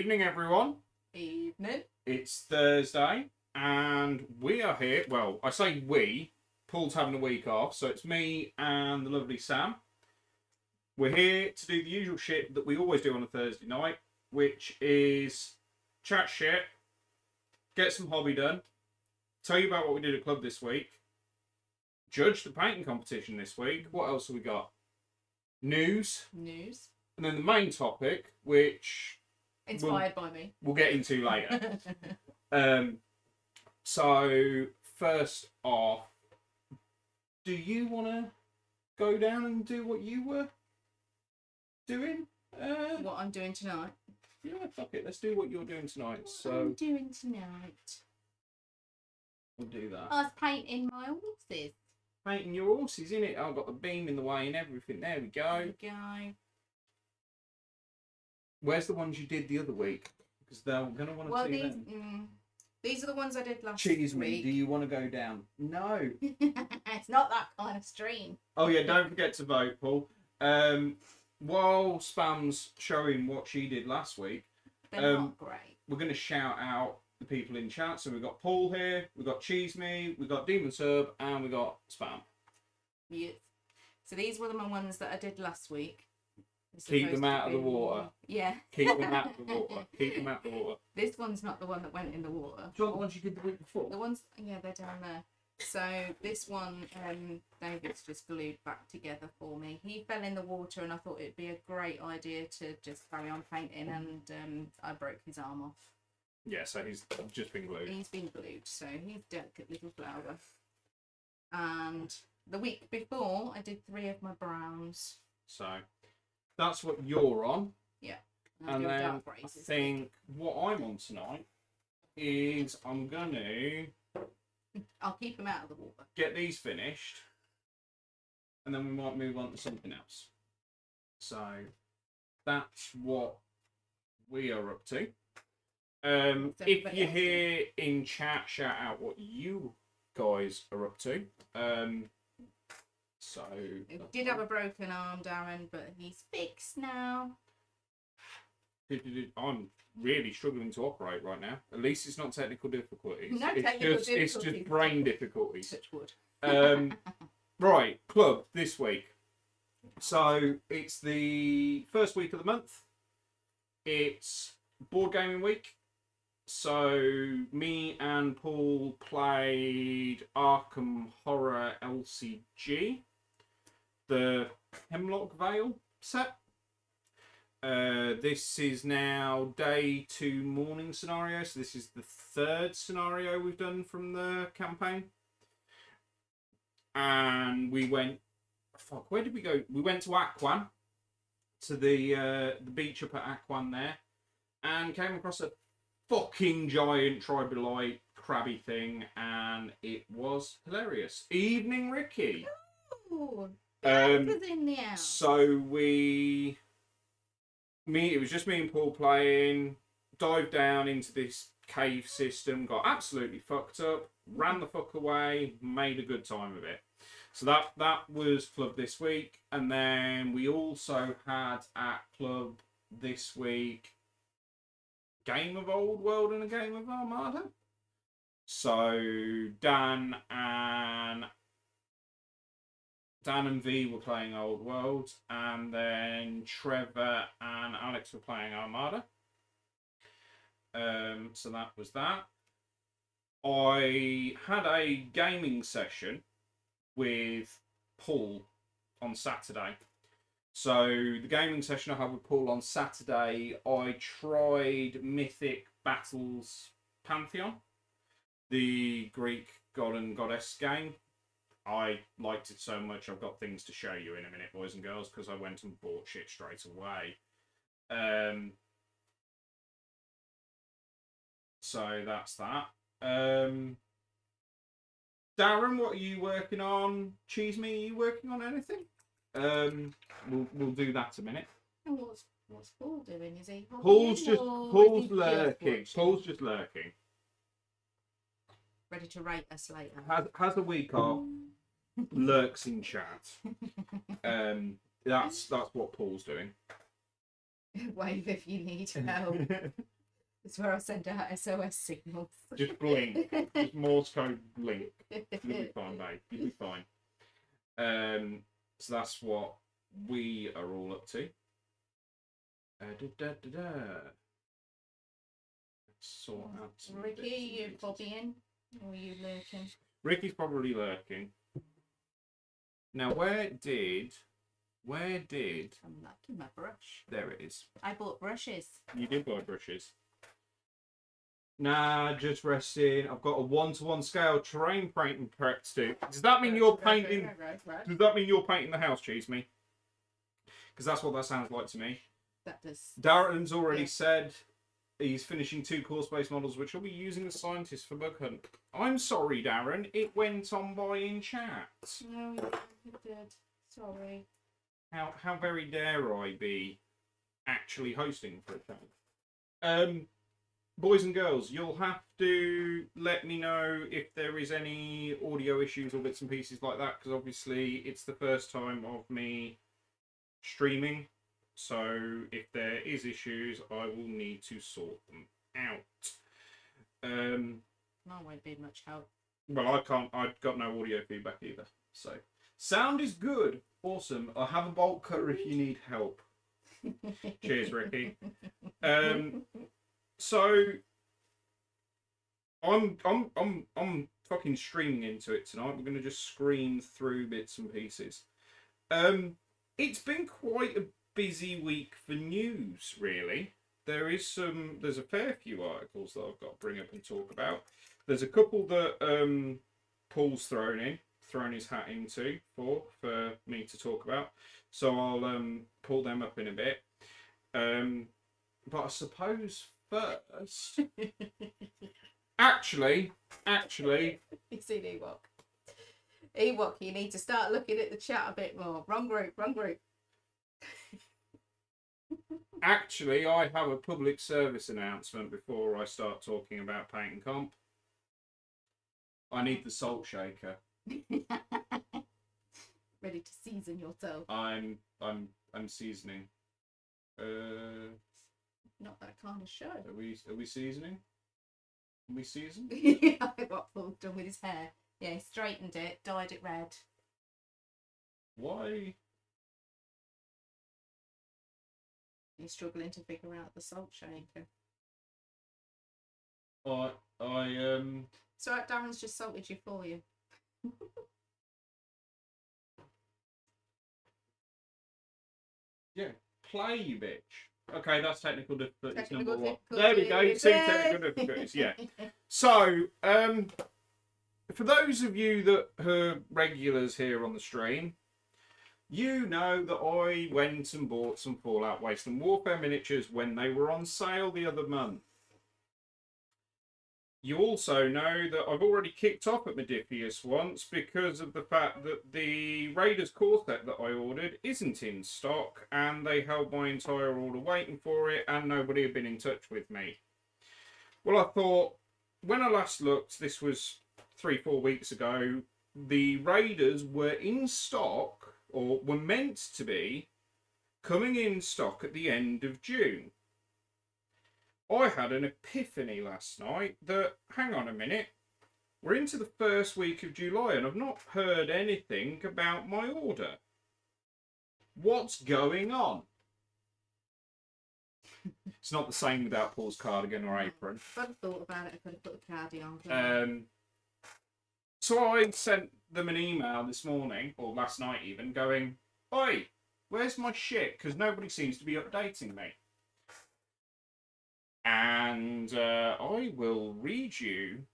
Evening, everyone. Evening. It's Thursday, and we are here. Well, I say we. Paul's having a week off, so it's me and the lovely Sam. We're here to do the usual shit that we always do on a Thursday night, which is chat shit, get some hobby done, tell you about what we did at club this week, judge the painting competition this week. What else have we got? News. And then the main topic, which... Inspired by me. We'll get into later. So, first off, do you want to go down and do what you were doing? What I'm doing tonight? Yeah, fuck it. Let's do what you're doing tonight. What I'm doing tonight? We'll do that. I was painting my horses. Painting your horses, innit? I've got the beam in the way and everything. There we go. There we go. Where's the ones you did the other week? Because they're going to want to see them. These are the ones I did last Cheese me, week. do you want to go down? No. It's not that kind of stream. Oh yeah, don't forget to vote, Paul. While Spam's showing what she did last week, They're not great. we're going to shout out the people in chat. So we've got Paul here, we've got Cheese Me, we've got Demon Sub, and we've got Spam. Yes. So these were the ones that I did last week. Keep them out of the water. Yeah. Keep them out of the water. Keep them out of the water. This one's not the one that went in the water. Do you want the ones you did the week before? The ones, yeah, they're down there. So this one, David's just glued back together for me. He fell in the water, and I thought it'd be a great idea to just carry on painting, and I broke his arm off. Yeah, so he's just been glued. He's been glued, so he's a delicate little flower. And the week before, I did 3 of my browns. So that's what you're on. Yeah. And then I think what I'm on tonight is I'm going to... I'll keep them out of the water. Get these finished, and then we might move on to something else. So that's what we are up to. If you're here in chat, shout out what you guys are up to. So I did have a broken arm, Darren, but he's fixed now. I'm really struggling to operate right now. At least it's not technical difficulties. No it's technical difficulties. It's just brain difficulties. Touch wood. Right, club this week. So it's the first week of the month. It's Wargaming week. So me and Paul played Arkham Horror LCG, the Hemlock Vale set. This is now day 2 morning scenario, so this is the 3rd scenario we've done from the campaign. And we went, fuck, where did we go? We went to Aquan, to the beach up at Aquan there, and came across a fucking giant tribolite crabby thing, and it was hilarious. Evening, Ricky. Ooh, in the house. So it was just me and Paul playing, dived down into this cave system, got absolutely fucked up, ran the fuck away, made a good time of it. So that was club this week. And then we also had at club this week game of Old World and a game of Armada. So Dan and V were playing Old World, and then Trevor and Alex were playing Armada. So that was that. I had a gaming session with Paul on Saturday. So the gaming session I had with Paul on Saturday, I tried Mythic Battles Pantheon, the Greek god and goddess game. I liked it so much, I've got things to show you in a minute, boys and girls, because I went and bought shit straight away. So that's that. Darren, what are you working on? Cheese Me, are you working on anything? We'll do that a minute. And what's Paul doing? Is he? Paul's lurking. Paul's just lurking. Ready to rate us later. Has a week off. Lurks in chat. That's what Paul's doing. Wave if you need help. It's where I send out SOS signals. Just blink. Just Morse code blink. You'll be fine, mate. You'll be fine. So that's what we are all up to. Let's sort out some Ricky, bits and you pieces. bobbing? Or are you lurking? Ricky's probably lurking. Now, where did... I'm lucky, my brush. There it is. I bought brushes. You did buy brushes. Nah, just resting. I've got a 1-to-1 scale terrain painting prep to do. Does that mean you're painting... Does that mean you're painting the house, Cheese Me? Because that's what that sounds like to me. That does. Darren's already said he's finishing 2 core-space models, which he'll be using as scientists for Bug Hunt. I'm sorry, Darren. It went on by in chat. No, you did. Sorry. How very dare I be actually hosting for a chat? Boys and girls, you'll have to let me know if there is any audio issues or bits and pieces like that, because obviously it's the first time of me streaming. So if there is issues, I will need to sort them out. That won't be much help. Well, I can't. I've got no audio feedback either. So sound is good. Awesome. I have a bolt cutter if you need help. Cheers, Ricky. So I'm fucking streaming into it tonight. We're gonna just scream through bits and pieces. It's been quite a busy week for news, really. There's a fair few articles that I've got to bring up and talk about. There's a couple that Paul's thrown his hat into for me to talk about. So I'll pull them up in a bit. But I suppose first, actually, You seen Ewok? Ewok, you need to start looking at the chat a bit more. Wrong group. actually, I have a public service announcement before I start talking about paint and comp. I need the salt shaker. Ready to season yourself. I'm seasoning. Not that kind of show. Are we seasoning? Are we seasoned? What Paul's done with his hair. Yeah, he straightened it, dyed it red. Why? He's struggling to figure out the salt shaker. So Darren's just salted you for you. Yeah, play, you bitch. Okay, that's technical difficulties Technical number 1. difficulties. There we go. See, technical difficulties. Yeah. So, for those of you that are regulars here on the stream, you know that I went and bought some Fallout Wasteland Warfare miniatures when they were on sale the other month. You also know that I've already kicked off at Modifius once because of the fact that the Raiders core set that I ordered isn't in stock, and they held my entire order waiting for it, and nobody had been in touch with me. Well, I thought, when I last looked, this was 3-4 weeks ago, the Raiders were in stock, or were meant to be, coming in stock at the end of June. I had an epiphany last night that, hang on a minute, we're into the first week of July and I've not heard anything about my order. What's going on? It's not the same without Paul's cardigan or apron. If I'd thought about it, I could have put the cardigan on. So I sent them an email this morning, or last night even, going, "Oi, where's my shit? Because nobody seems to be updating me." And I will read you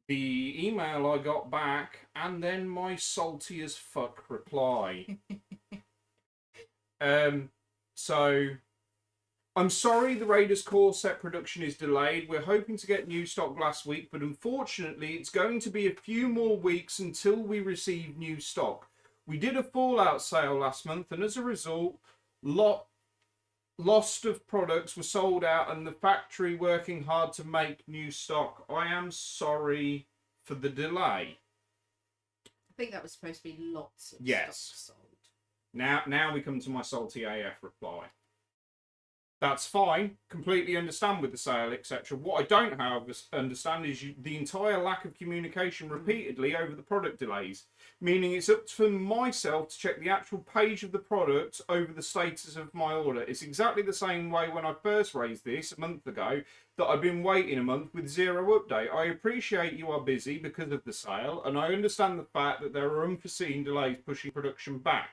the email I got back and then my salty as fuck reply. So, I'm sorry the Raiders core set production is delayed. We're hoping to get new stock last week, but unfortunately it's going to be a few more weeks until we receive new stock. We did a Fallout sale last month, and as a result, lost of products were sold out and the factory working hard to make new stock. I am sorry for the delay. I think that was supposed to be lots of Yes. stuff sold. Now we come to my salty AF reply. That's fine. Completely understand with the sale, etc. What I don't, however, understand is the entire lack of communication repeatedly over the product delays. Meaning it's up to myself to check the actual page of the product over the status of my order. It's exactly the same way when I first raised this a month ago, that I've been waiting a month with zero update. I appreciate you are busy because of the sale, and I understand the fact that there are unforeseen delays pushing production back.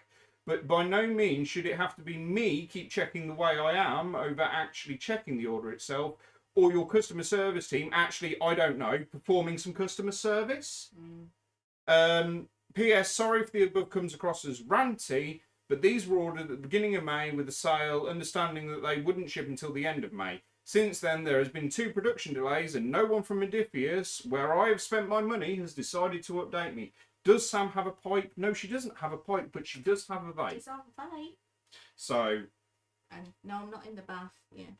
But by no means should it have to be me keep checking the way I am over actually checking the order itself, or your customer service team actually, I don't know, performing some customer service. P.S. Sorry if the above comes across as ranty, but these were ordered at the beginning of May with a sale, understanding that they wouldn't ship until the end of May. Since then, there has been 2 production delays, and no one from Modiphius, where I have spent my money, has decided to update me. Does Sam have a pipe? No, she doesn't have a pipe, but she does have a vape. Does have a vape. So. And no, I'm not in the bath. Yeah.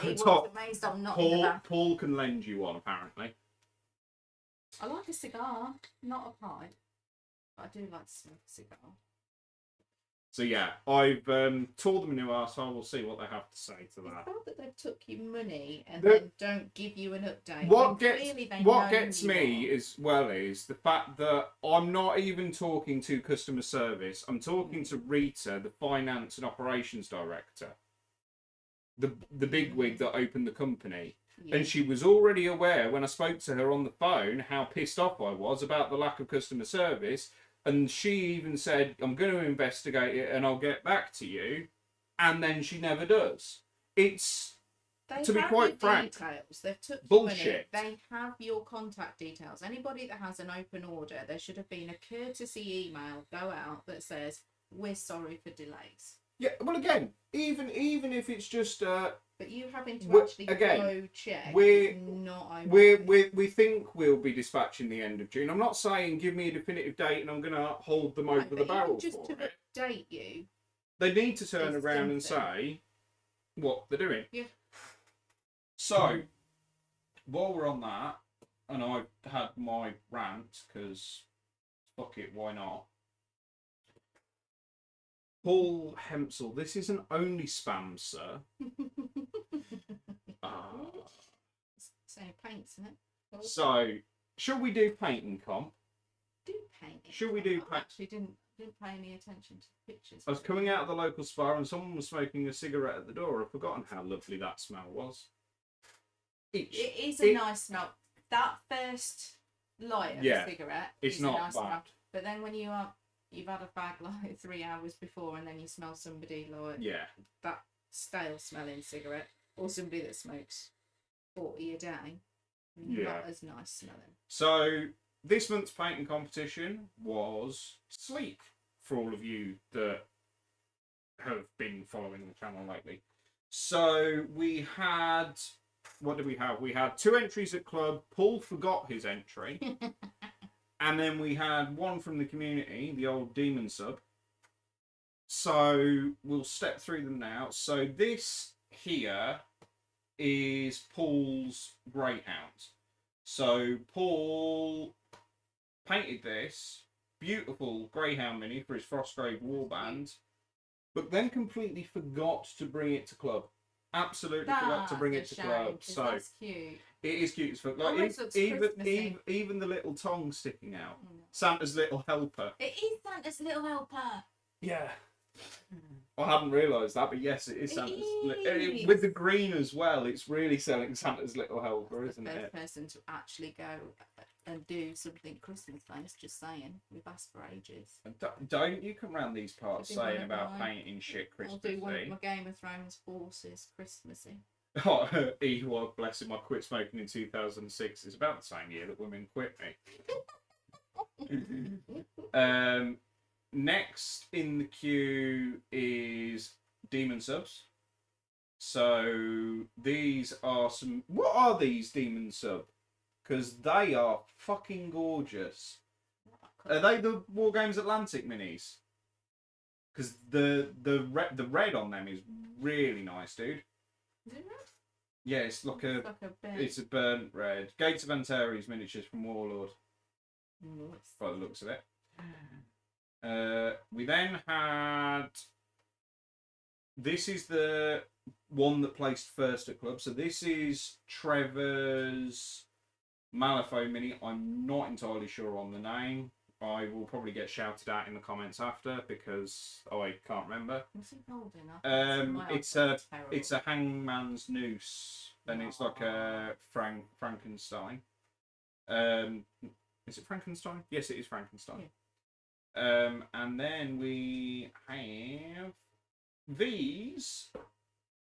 He was amazed I'm not Paul, in the bath. Paul can lend you one, apparently. I like a cigar, not a pipe. But I do like to smoke a cigar. So yeah, I've told them a new arsehole. We'll see what they have to say to that. It's hard that they took you money and then don't give you an update. What gets me is the fact that I'm not even talking to customer service. I'm talking to Rita, the finance and operations director, the bigwig that opened the company. Yeah. And she was already aware when I spoke to her on the phone how pissed off I was about the lack of customer service. And she even said, I'm going to investigate it and I'll get back to you. And then she never does. It's, to be quite frank, details. They've took bullshit. They have your contact details. Anybody that has an open order, there should have been a courtesy email go out that says, we're sorry for delays. Yeah, well, again, even if it's just... but you having to actually go check is not we think we'll be dispatching the end of June. I'm not saying give me a definitive date and I'm going to hold them over the barrel just for to it. Update you. They need to turn around and say what they're doing. Yeah. So, while we're on that, and I've had my rant, because fuck it, why not? Paul Hempsel, this isn't only spam, sir. So paints, isn't it? So, shall we do painting comp? Do painting. Should we do I actually didn't pay any attention to the pictures. I was coming out of the local spa and someone was smoking a cigarette at the door. I've forgotten how lovely that smell was. It is a nice smell. That first light of the cigarette is not a nice bad. smell. But then when you've had a fag like 3 hours before and then you smell somebody like that stale smelling cigarette, or somebody that smokes 40 a day, not as nice smelling. So this month's painting competition was sleek for all of you that have been following the channel lately. So we had, what did we have? We had 2 entries at club. Paul forgot his entry. And then we had one from the community, the old demon sub. So we'll step through them now. So this here is Paul's Greyhound. So Paul painted this beautiful Greyhound mini for his Frostgrave warband, but then completely forgot to bring it to club. Absolutely forgot to bring it to club. So that's cute. It is cute as fuck. Like even the little tongue sticking out. Santa's little helper. It is Santa's little helper. Yeah. I hadn't realised that, but yes, it is Santa's. With the green as well, it's really selling Santa's little helper, isn't it? The first person to actually go and do something Christmas-based, just saying. We've asked for ages. Don't you come round these parts saying about painting shit Christmassy? I'll do one of my Game of Thrones forces Christmassy. Oh, well, bless him, I quit smoking in 2006. It's about the same year that women quit me. Next in the queue is Demon Subs. So these are some... What are these Demon Sub? Because they are fucking gorgeous. Are they the Wargames Atlantic minis? Because the red on them is really nice, dude. Is it red? Yeah, it's like a burnt red. Gates of Antares miniatures from Warlord. Nice. By the looks of it. We then had... This is the one that placed first at club. So this is Trevor's Malifaux Mini. I'm not entirely sure on the name. I will probably get shouted at in the comments after because I can't remember. What's it holding up? It's a hangman's noose, and it's like a Frankenstein. Is it Frankenstein? Yes, it is Frankenstein. Yeah. And then we have these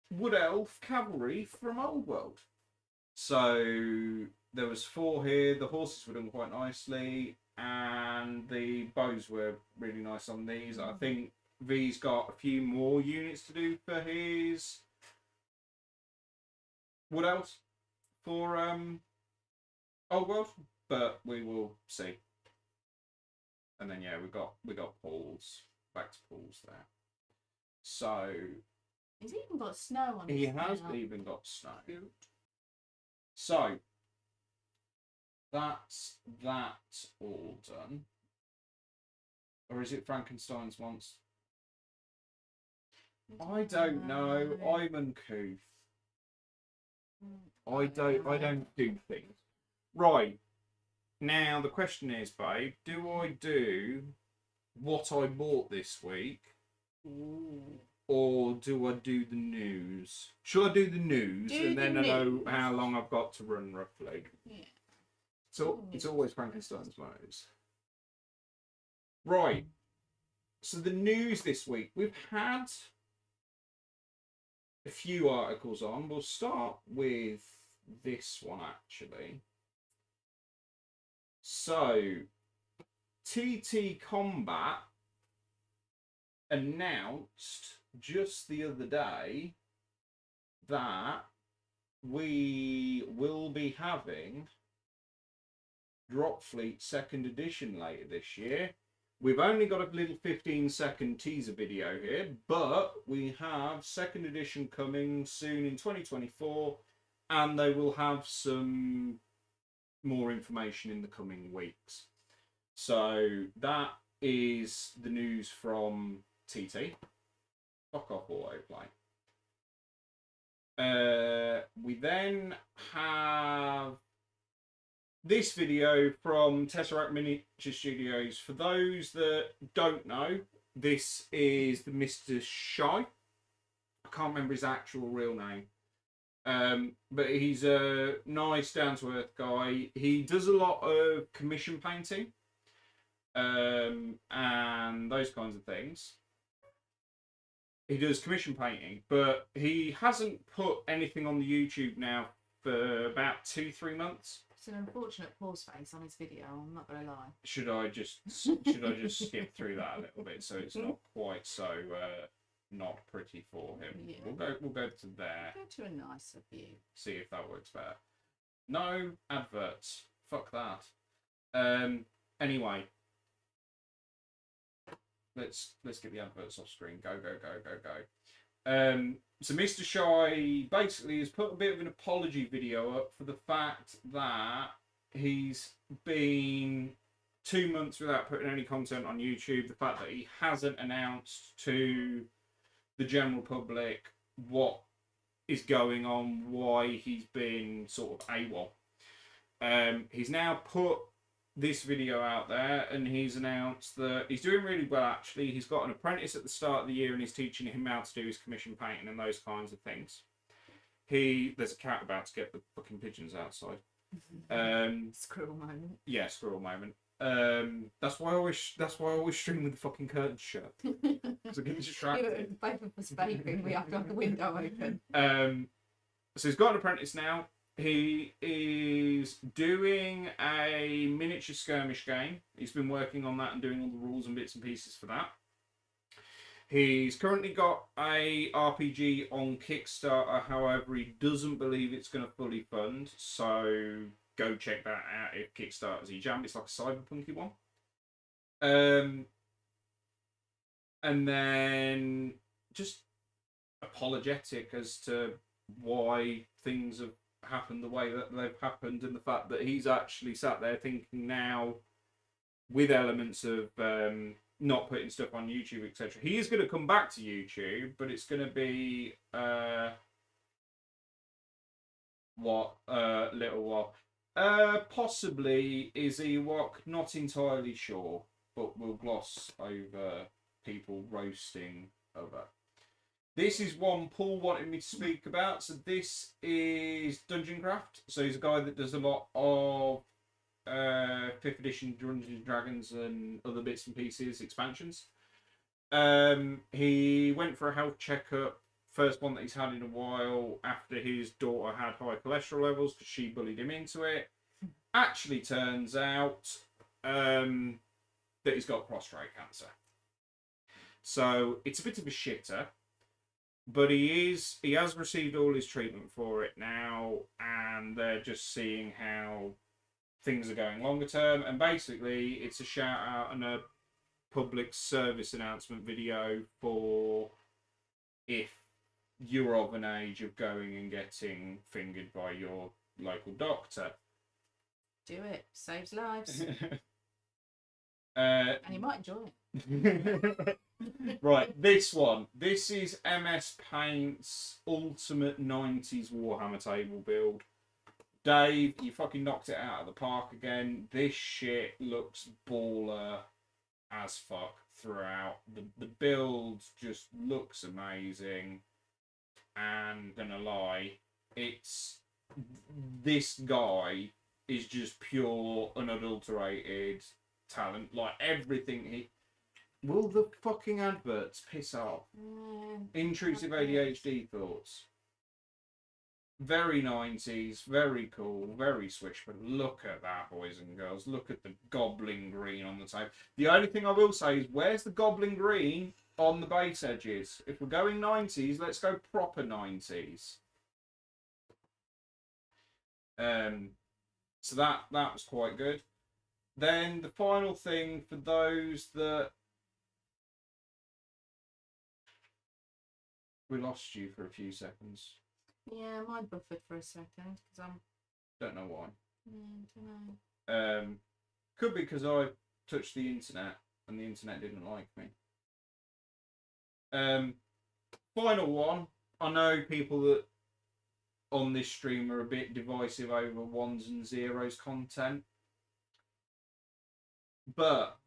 Wood Elf Cavalry from Old World. So there was 4 here. The horses were done quite nicely, and the bows were really nice on these. I think V's got a few more units to do for his Wood Elves for Old World, but we will see. And then yeah, we got Paul's, back to Paul's there. So he's even got snow on his he has even got snow. So that's that all done. Or is it Frankenstein's once? I don't know. I'm uncouth. I don't do things. Right. Now the question is, babe, do I do what I bought this week? Ooh. Or do I do the news? Should I do the news and then I know how long I've got to run roughly? Yeah. So it's always Frankenstein's nose. Right. So the news this week, we've had a few articles on. We'll start with this one actually. So TT Combat announced just the other day that we will be having Drop Fleet 2nd edition later this year. We've only got a little 15-second teaser video here, but we have 2nd edition coming soon in 2024, and they will have some more information in the coming weeks. So that is the news from TT. Fuck off autoplay. We then have this video from Tesseract Miniature Studios. For those that don't know, this is the Mr. Shy. I can't remember his actual real name. But he's a nice, down-to-earth guy. He does a lot of commission painting and those kinds of things. He does commission painting, but he hasn't put anything on the YouTube now for about 2-3 months. It's an unfortunate pause face on his video, I'm not going to lie. Should I just skip through that a little bit so it's not quite so not pretty for him? Yeah. We'll go to there. Go to a nicer view. See if that works better. No adverts. Fuck that. Anyway. Let's get the adverts off screen. Go. So Mr. Shy basically has put a bit of an apology video up for the fact that he's been 2 months without putting any content on YouTube. The fact that he hasn't announced to the general public what is going on, why he's been sort of AWOL. He's now put this video out there and he's announced that he's doing really well actually. He's got an apprentice at the start of the year and he's teaching him how to do his commission painting and those kinds of things. There's a cat about to get the fucking pigeons outside. Squirrel moment. Yeah, squirrel moment. That's why I always stream with the fucking curtains shut. Because I get distracted. Both of us vaping, we have to have the window open. So he's got an apprentice now. He is doing a miniature skirmish game. He's been working on that and doing all the rules and bits and pieces for that. He's currently got a RPG on Kickstarter, however, he doesn't believe it's going to fully fund, so go check that out if Kickstarter's your jam. It's like a cyberpunky one. And then just apologetic as to why things have happened the way that they've happened, and the fact that he's actually sat there thinking now with elements of not putting stuff on YouTube, etc. He is going to come back to YouTube, but it's going to be little while. Possibly is Ewok, not entirely sure, but we'll gloss over people roasting over. This is one Paul wanted me to speak about. So this is Dungeon Craft. So he's a guy that does a lot of 5th edition Dungeons and Dragons and other bits and pieces, expansions. He went for a health checkup, first one that he's had in a while, after his daughter had high cholesterol levels because she bullied him into it. Actually turns out that he's got prostate cancer. So it's a bit of a shitter, but he has received all his treatment for it now, and they're just seeing how things are going longer term. And basically it's a shout out and a public service announcement video for if you're of an age of going and getting fingered by your local doctor. Do it. Saves lives. And you might enjoy it. Right, this one. This is MS Paint's ultimate 90s Warhammer table build. Dave, you fucking knocked it out of the park again. This shit looks baller as fuck throughout. The build just looks amazing. And gonna lie, this guy is just pure, unadulterated talent. Like everything he. Will the fucking adverts piss off? Intrusive ADHD thoughts. Very 90s, very cool, very swish. But look at that, boys and girls. Look at the goblin green on the table. The only thing I will say is, where's the goblin green on the base edges? If we're going 90s, let's go proper 90s. So that was quite good. Then the final thing for those that we lost you for a few seconds. Yeah, mine buffered for a second because I'm. Don't know why. Don't know. Could be because I touched the internet and the internet didn't like me. Final one. I know people that on this stream are a bit divisive over ones and zeros content, but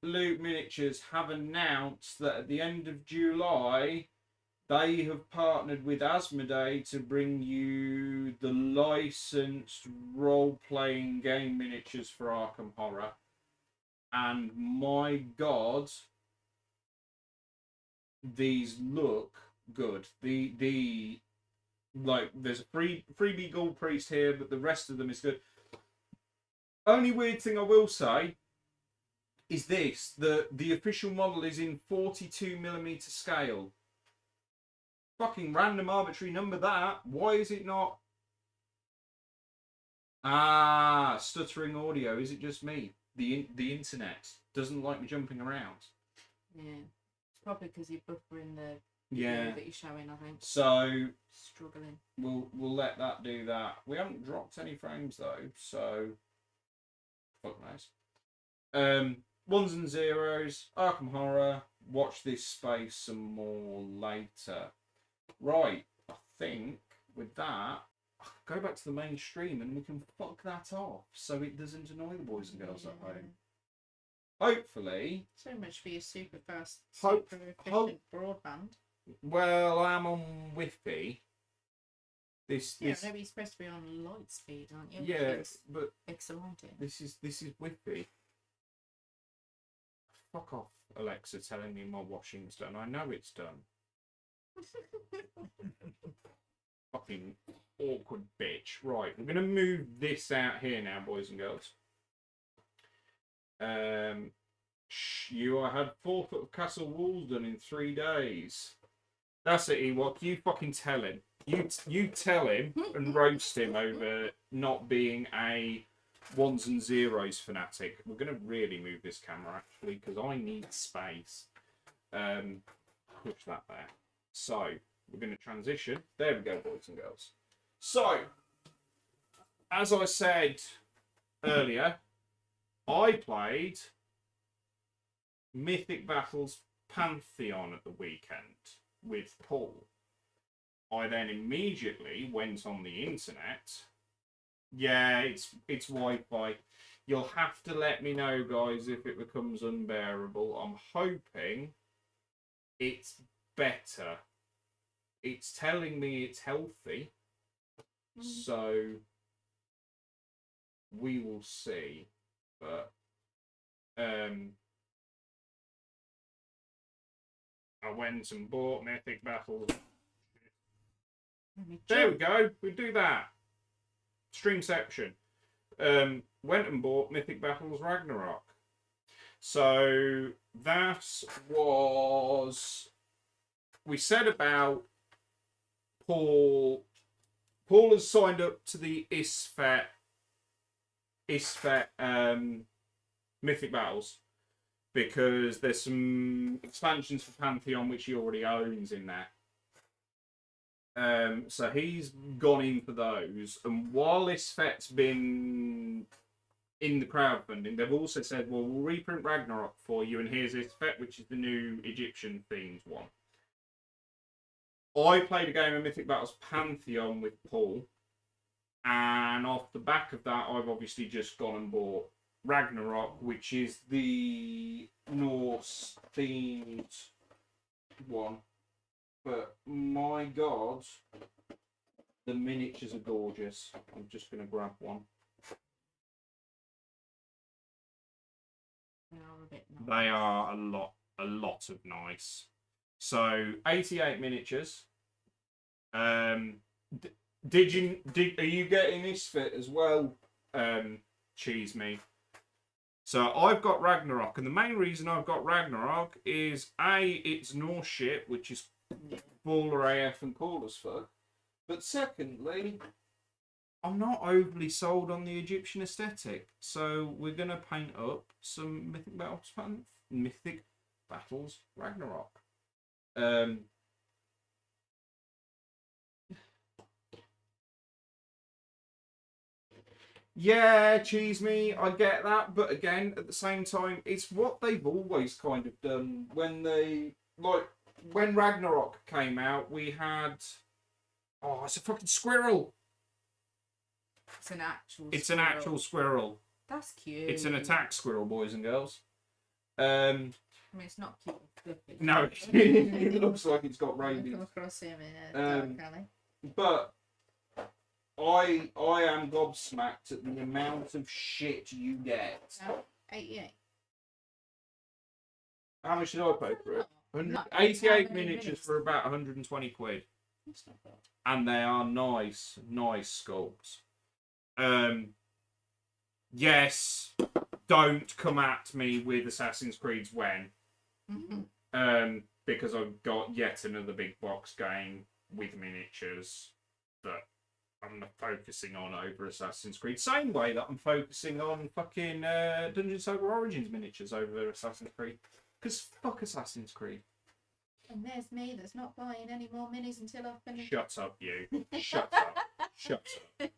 Loot Miniatures have announced that at the end of July they have partnered with Asmodee to bring you the licensed role-playing game miniatures for Arkham Horror. And my God, these look good. There's a freebie Gold Priest here, but the rest of them is good. Only weird thing I will say is this: the official model is in 42mm scale. Fucking random arbitrary number that. Why is it not? Stuttering audio. Is it just me? The internet doesn't like me jumping around. Yeah, it's probably because you're buffering the video that you're showing. I think. So struggling. We'll let that do that. We haven't dropped any frames though, so fuck knows. Ones and zeros. Arkham Horror. Watch this space some more later. Right, I think with that, go back to the main stream and we can fuck that off so it doesn't annoy the boys and girls at home. Hopefully. So much for your super fast, super efficient broadband. Well, I'm on Wi-Fi. No, you're supposed to be on light speed, aren't you? Yeah, but exciting. This is Wi-Fi. Fuck off, Alexa, telling me my washing's done. I know it's done. Fucking awkward bitch. Right, we're gonna move this out here now, boys and girls. I had 4 foot of castle walls done in 3 days. That's it, Ewok. You fucking tell him. You tell him and roast him over not being a ones and zeros fanatic. We're gonna really move this camera actually because I need space. Push that there. So we're going to transition. There we go, boys and girls. So, as I said earlier, I played Mythic Battles Pantheon at the weekend with Paul. I then immediately went on the internet. Yeah, it's Wi-Fi. You'll have to let me know, guys, if it becomes unbearable. I'm hoping it's better. It's telling me it's healthy. So we will see. But I went and bought Mythic Battles. There we go. We do that. Streamception. Went and bought Mythic Battles Ragnarok. So that was. We said about Paul. Paul has signed up to the ISFET Mythic Battles because there's some expansions for Pantheon which he already owns in there. So he's gone in for those, and while ISFET's been in the crowdfunding, they've also said, well, we'll reprint Ragnarok for you, and here's ISFET, which is the new Egyptian themed one. I played a game of Mythic Battles Pantheon with Paul, and off the back of that, I've obviously just gone and bought Ragnarok, which is the Norse themed one. But my God, the miniatures are gorgeous. I'm just going to grab one. They are a bit nice. They are a lot of nice. So 88 miniatures. Are you getting this fit as well? Cheese me. So I've got Ragnarok, and the main reason I've got Ragnarok is it's Norse shit, which is baller AF and cool as fuck. But secondly, I'm not overly sold on the Egyptian aesthetic, so we're gonna paint up some Mythic Battles Ragnarok. Yeah, cheese me, I get that, but again, at the same time, it's what they've always kind of done. When Ragnarok came out, we had... Oh, it's a fucking squirrel! It's an actual squirrel. That's cute. That's cute. It's an attack squirrel, boys and girls. I mean, it's not cute. No, it looks like it's got rabies. Come across him in a dark alley. But I am gobsmacked at the amount of shit you get. 88. How much did I pay for it? No, 88 miniatures for about 120 quid. That's not bad. And they are nice sculpts. Yes, don't come at me with Assassin's Creed's when. Because I've got yet another big box game with miniatures that I'm focusing on over Assassin's Creed. Same way that I'm focusing on fucking Dungeon Saga Origins miniatures over Assassin's Creed. Because fuck Assassin's Creed. And there's me that's not buying any more minis until I've finished. Shut up, you. Shut up. Shut up.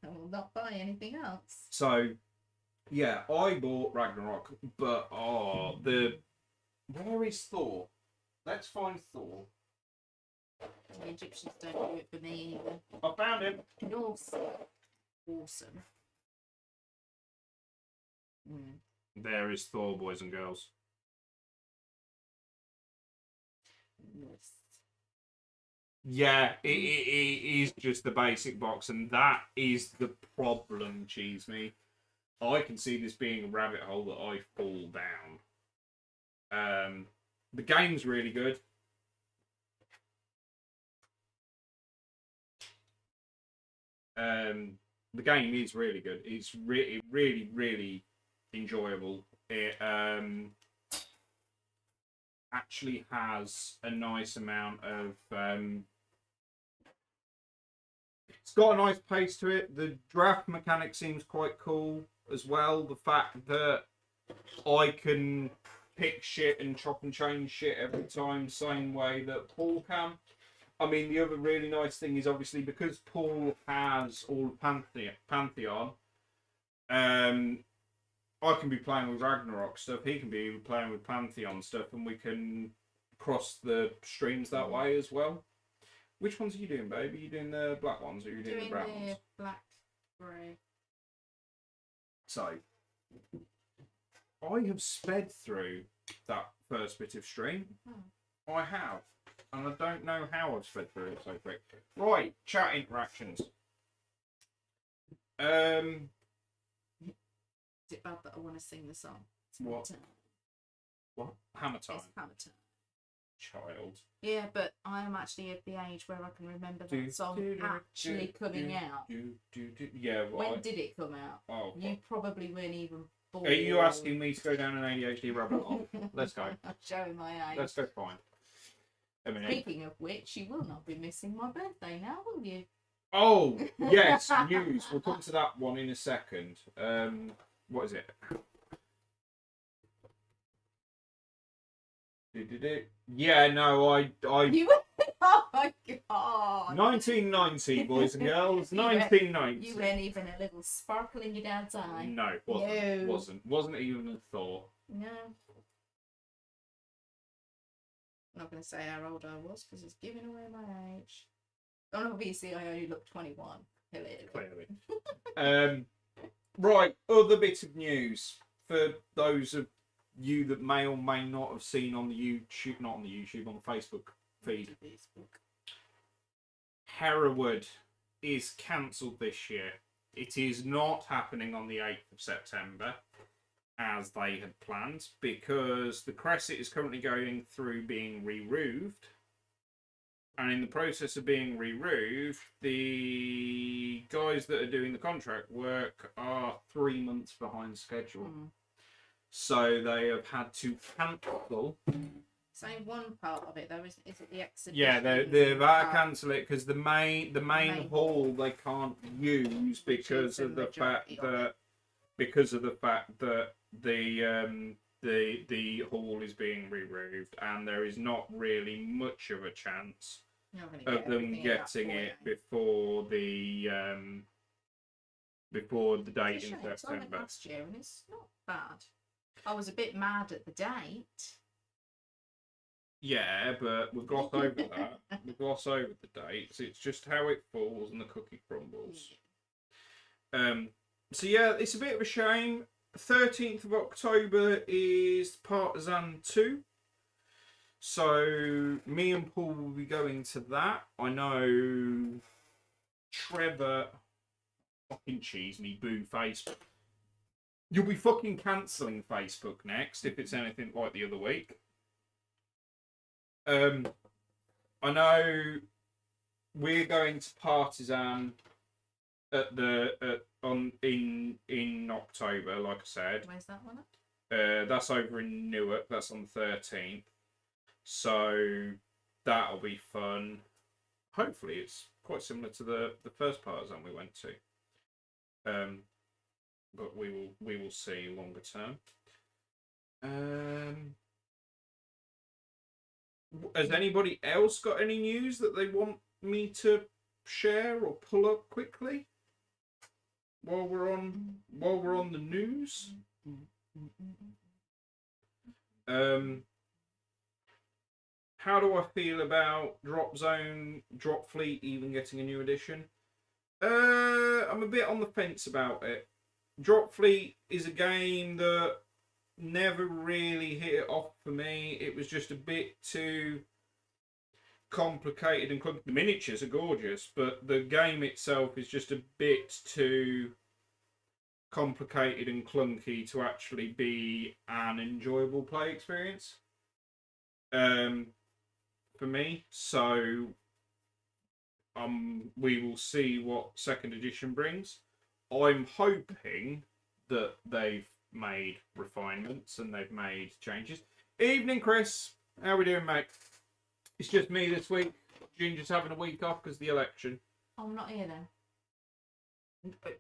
I will not buy anything else. So, yeah, I bought Ragnarok, but where is Thor? Let's find Thor. The Egyptians don't do it for me either. I found him. Awesome. There is Thor, boys and girls. Yes. Yeah, it is just the basic box, and that is the problem, cheese me. I can see this being a rabbit hole that I fall down. The game's really good. The game is really good. It's really enjoyable. It actually has a nice amount of it's got a nice pace to it. The draft mechanic seems quite cool as well. The fact that I can pick shit and chop and change shit every time, same way that Paul can. I mean, the other really nice thing is obviously because Paul has all of Pantheon, I can be playing with Ragnarok stuff, he can be playing with Pantheon stuff, and we can cross the streams that way as well. Which ones are you doing, babe? Are you doing the black ones or are you doing the brown ones? Black, grey. So, I have sped through that first bit of stream. I have. And I don't know how I've sped through it so quick. Right, chat interactions. Is it bad that I want to sing the song? It's What? Time. What? Hammer time. It's Hammer Time. Child. Yeah, but I am actually at the age where I can remember that song actually coming out. Yeah, right. When did it come out? Oh, you probably weren't even born. Are you asking me to go down an ADHD rabbit hole? Let's go. I'm showing my age. Let's go find. A minute. Speaking of which, you will not be missing my birthday now, will you? Oh, yes, news. We'll come to that one in a second. What is it? Yeah, no, I. You went, oh my god. 1990, boys and girls. 1990. You weren't even a little sparkle in your dad's eye. No, wasn't even a thought. No. I'm not going to say how old I was because it's giving away my age. And obviously, I only look 21. Clearly. Right, other bit of news for those of you that may or may not have seen on the YouTube, not on the YouTube, on the Facebook feed. Hereward is cancelled this year. It is not happening on the 8th of September as they had planned because the Crescent is currently going through being re-roofed. And in the process of being re-roofed, the guys that are doing the contract work are 3 months behind schedule. So they have had to cancel. So one part of it though is it the exhibition? Yeah, they've had to cancel it because the main hall they can't use because of the fact that the hall is being re-roofed and there is not really much of a chance of them getting it before the date in September. It's like last year and it's not bad. I was a bit mad at the date. Yeah, but we'll gloss over that. We'll gloss over the dates. It's just how it falls and the cookie crumbles. So yeah, it's a bit of a shame. 13th of October is Partisan 2. So me and Paul will be going to that. I know Trevor fucking cheese me, boo Facebook. You'll be fucking cancelling Facebook next if it's anything like the other week. I know we're going to Partisan in October, like I said. Where's that one at? That's over in Newark. That's on the 13th. So that'll be fun. Hopefully, it's quite similar to the first Partisan we went to. But we will see longer term. Has anybody else got any news that they want me to share or pull up quickly while we're on the news? How do I feel about Drop Fleet even getting a new edition? I'm a bit on the fence about it. Drop Fleet is a game that never really hit it off for me. It was just a bit too complicated and clunky. The miniatures are gorgeous, but the game itself is just a bit too complicated and clunky to actually be an enjoyable play experience for me. So we will see what second edition brings. I'm hoping that they've made refinements and they've made changes. Evening, Chris. How we doing, mate? It's just me this week. Ginger's having a week off because of the election. I'm not here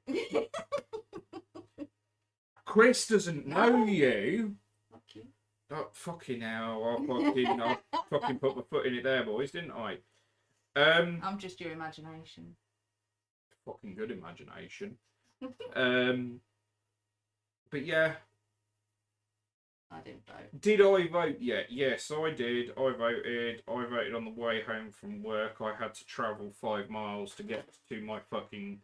then. Chris doesn't know you. Fuck you. Oh, fucking hell. I fucking put my foot in it there, boys, didn't I? I'm just your imagination. Fucking good imagination. But yeah. I didn't vote. Did I vote yet? Yes, I did. I voted. I voted on the way home from work. I had to travel 5 miles to get to my fucking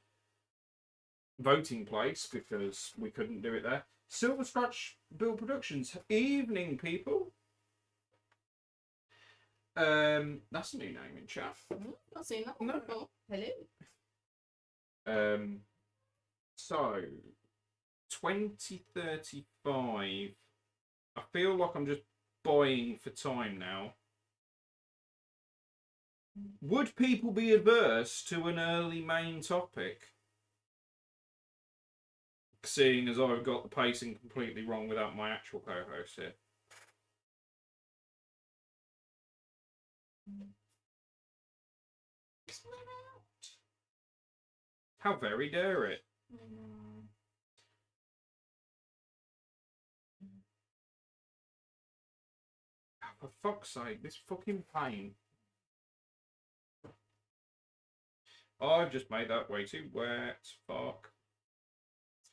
voting place because we couldn't do it there. Silver Scratch Bill Productions. Evening, people. That's a new name in chat. Not seen that one No. before. Hello. So 2035. I feel like I'm just buying for time now. Would people be averse to an early main topic? Seeing as I've got the pacing completely wrong without my actual co-host here. How very dare it? For fuck's sake, this fucking pain. I've just made that way too wet. Fuck.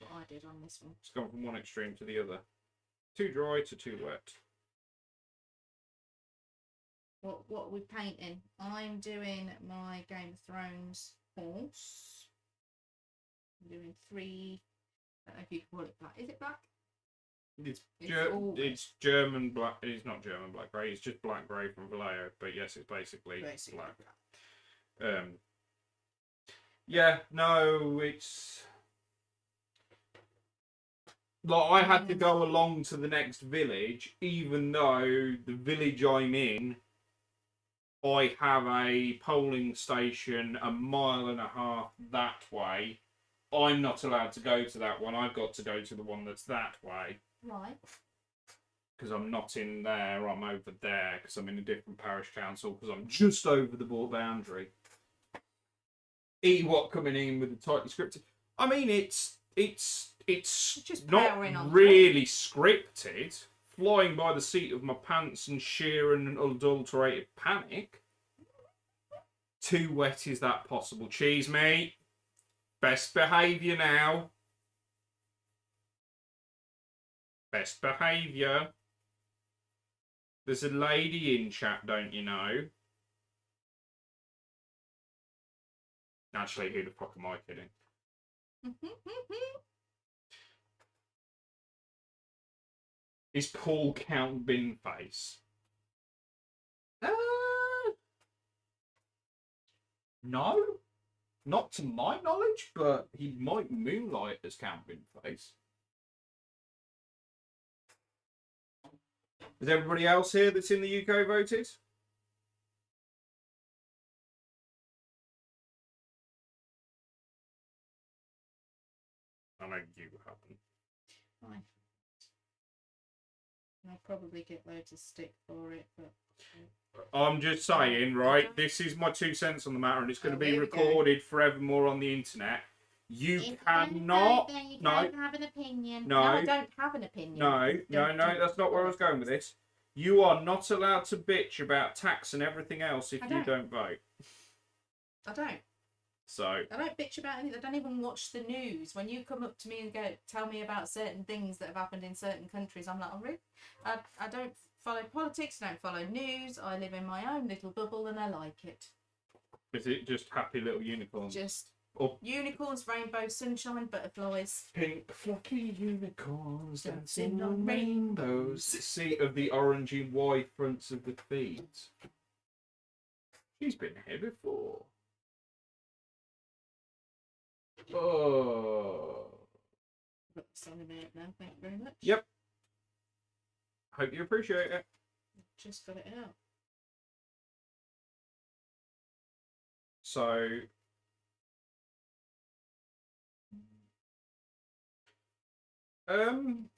That's what I did on this one. It's gone from one extreme to the other. Too dry to too wet. What are we painting? I'm doing my Game of Thrones horse. I'm doing 3. I don't know if you can call it black. Is it black? It's German black. It's not German black grey. It's just black grey from Vallejo. But yes, it's basically black. Yeah, no, it's like I had to go along to the next village, even though the village I'm in, I have a polling station 1.5 miles that way. I'm not allowed to go to that one. I've got to go to the one that's that way. Right. Because I'm not in there, I'm over there. Because I'm in a different parish council. Because I'm just over the boundary. Ewok coming in with the tightly scripted. I mean, it's just not powering on really scripted. Flying by the seat of my pants and sheer and unadulterated panic. Too wet is that possible? Cheese, mate. Best behaviour now. Best behaviour. There's a lady in chat, don't you know? Actually, who the fuck am I kidding? Is Paul Count Binface? No. Not to my knowledge, but he might moonlight as Count Binface. Is everybody else here that's in the UK voted? I know you haven't. Fine. I'll probably get loads of stick for it, but I'm just saying, right? This is my 2 cents on the matter, and it's going to be recorded forevermore on the internet. You cannot. You don't have an opinion. No, I don't have an opinion. No, that's not where I was going with this. You are not allowed to bitch about tax and everything else if you don't vote. I don't. So I don't bitch about anything. I don't even watch the news. When you come up to me and tell me about certain things that have happened in certain countries, I'm like, oh really? I don't follow politics. I don't follow news. I live in my own little bubble and I like it. Is it just happy little unicorns? Just unicorns, rainbows, sunshine, butterflies. Pink fluffy unicorns dancing on rainbows. See of the orangey white fronts of the feet. She's been here before. Oh. Got the sun in it now, thank you very much. Yep. Hope you appreciate it. Just got it out. So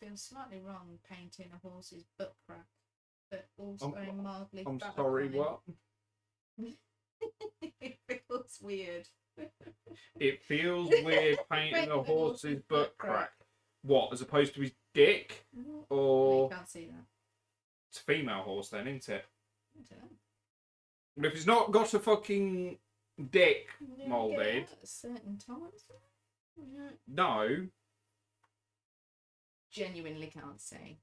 feels slightly wrong painting a horse's butt crack, but also mildly. I'm sorry, what? It feels weird. It feels weird painting a horse's butt crack. What, as opposed to his dick? Or you can't see that. It's a female horse then, isn't it? I don't know. But if it's not got a fucking dick moulded, At certain times. no. genuinely can't see.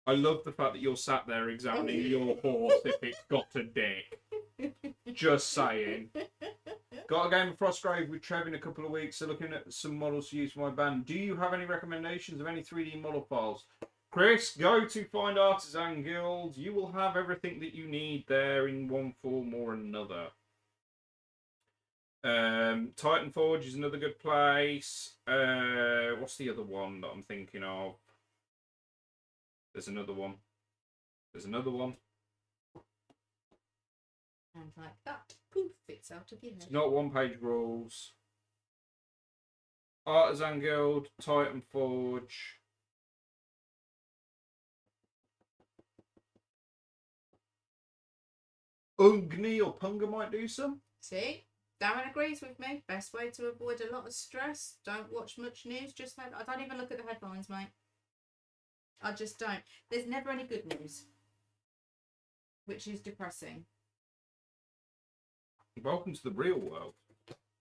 I love the fact that you're sat there examining your horse if it's got a dick. Just saying. Got a game of Frostgrave with Trev in a couple of weeks, so looking at some models to use for my band. Do you have any recommendations of any 3D model files? Chris, go to Find Artisan Guild. You will have everything that you need there in one form or another. Titan Forge is another good place. What's the other one that I'm thinking of? There's another one. There's another one. And like that, poof, it's out of your head. It's not one-page rules. Artisan Guild, Titan Forge. Ungni or Punga might do some. See? Darren agrees with me. Best way to avoid a lot of stress. Don't watch much news. Just I don't even look at the headlines, mate. I just don't. There's never any good news, which is depressing. Welcome to the real world.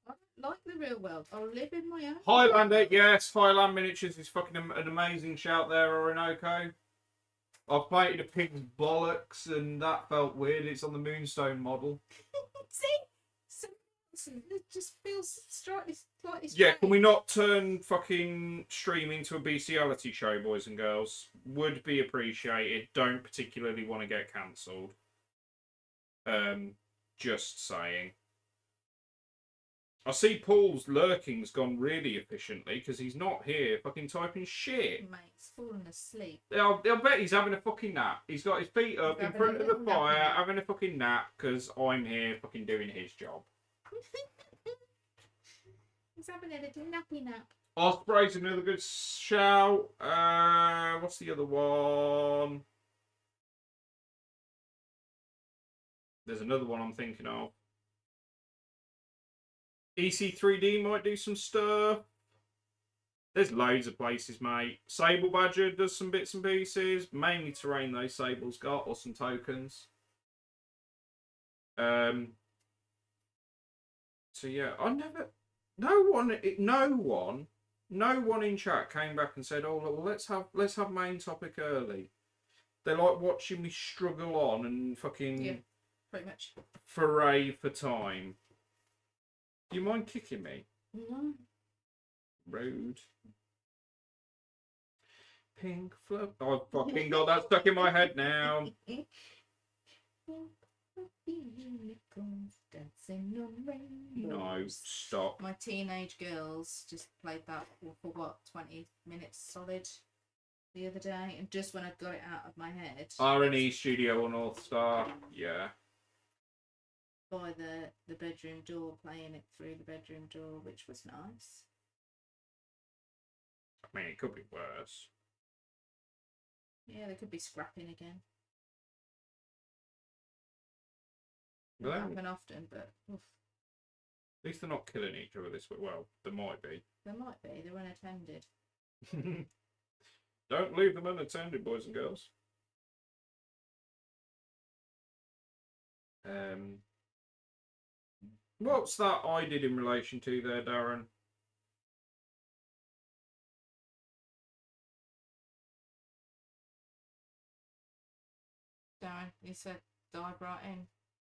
I don't like the real world. I live in my own. Highlander, yes, Highland Miniatures is fucking an amazing shout there, Orinoco. I've plated a pig's bollocks and that felt weird. It's on the Moonstone model. See? It just feels slightly strange. Yeah, can we not turn fucking stream into a bestiality show, boys and girls? Would be appreciated. Don't particularly want to get cancelled. Just saying. I see Paul's lurking's gone really efficiently because he's not here fucking typing shit. Mate's fallen asleep. I'll bet he's having a fucking nap. He's got his feet up in front of the fire, having a fucking nap because I'm here fucking doing his job. He's having a little nappy nap. Osprey's another good shout. What's the other one? There's another one I'm thinking of. EC3D might do some stuff. There's loads of places, mate. Sable Badger does some bits and pieces. Mainly terrain those Sable's got, or some tokens. So yeah, no one in chat came back and said, "Oh, well, let's have main topic early." They like watching me struggle on and fucking pretty much foray for time. Do you mind kicking me? No. Rude. Pink flip. Oh, fucking got that stuck in my head now. No, stop. My teenage girls just played that for what, 20 minutes solid the other day, and just when I got it out of my head. R&E Studio on North Star. Yeah. By the bedroom door, playing it through the bedroom door, which was nice. I mean, it could be worse. Yeah, they could be scrapping again. Well, Doesn't happen often, but oof. At least they're not killing each other this way. Well, there might be. There might be. They're unattended. Don't leave them unattended, boys and girls. What's that I did in relation to there, Darren? Darren, you said dive right in.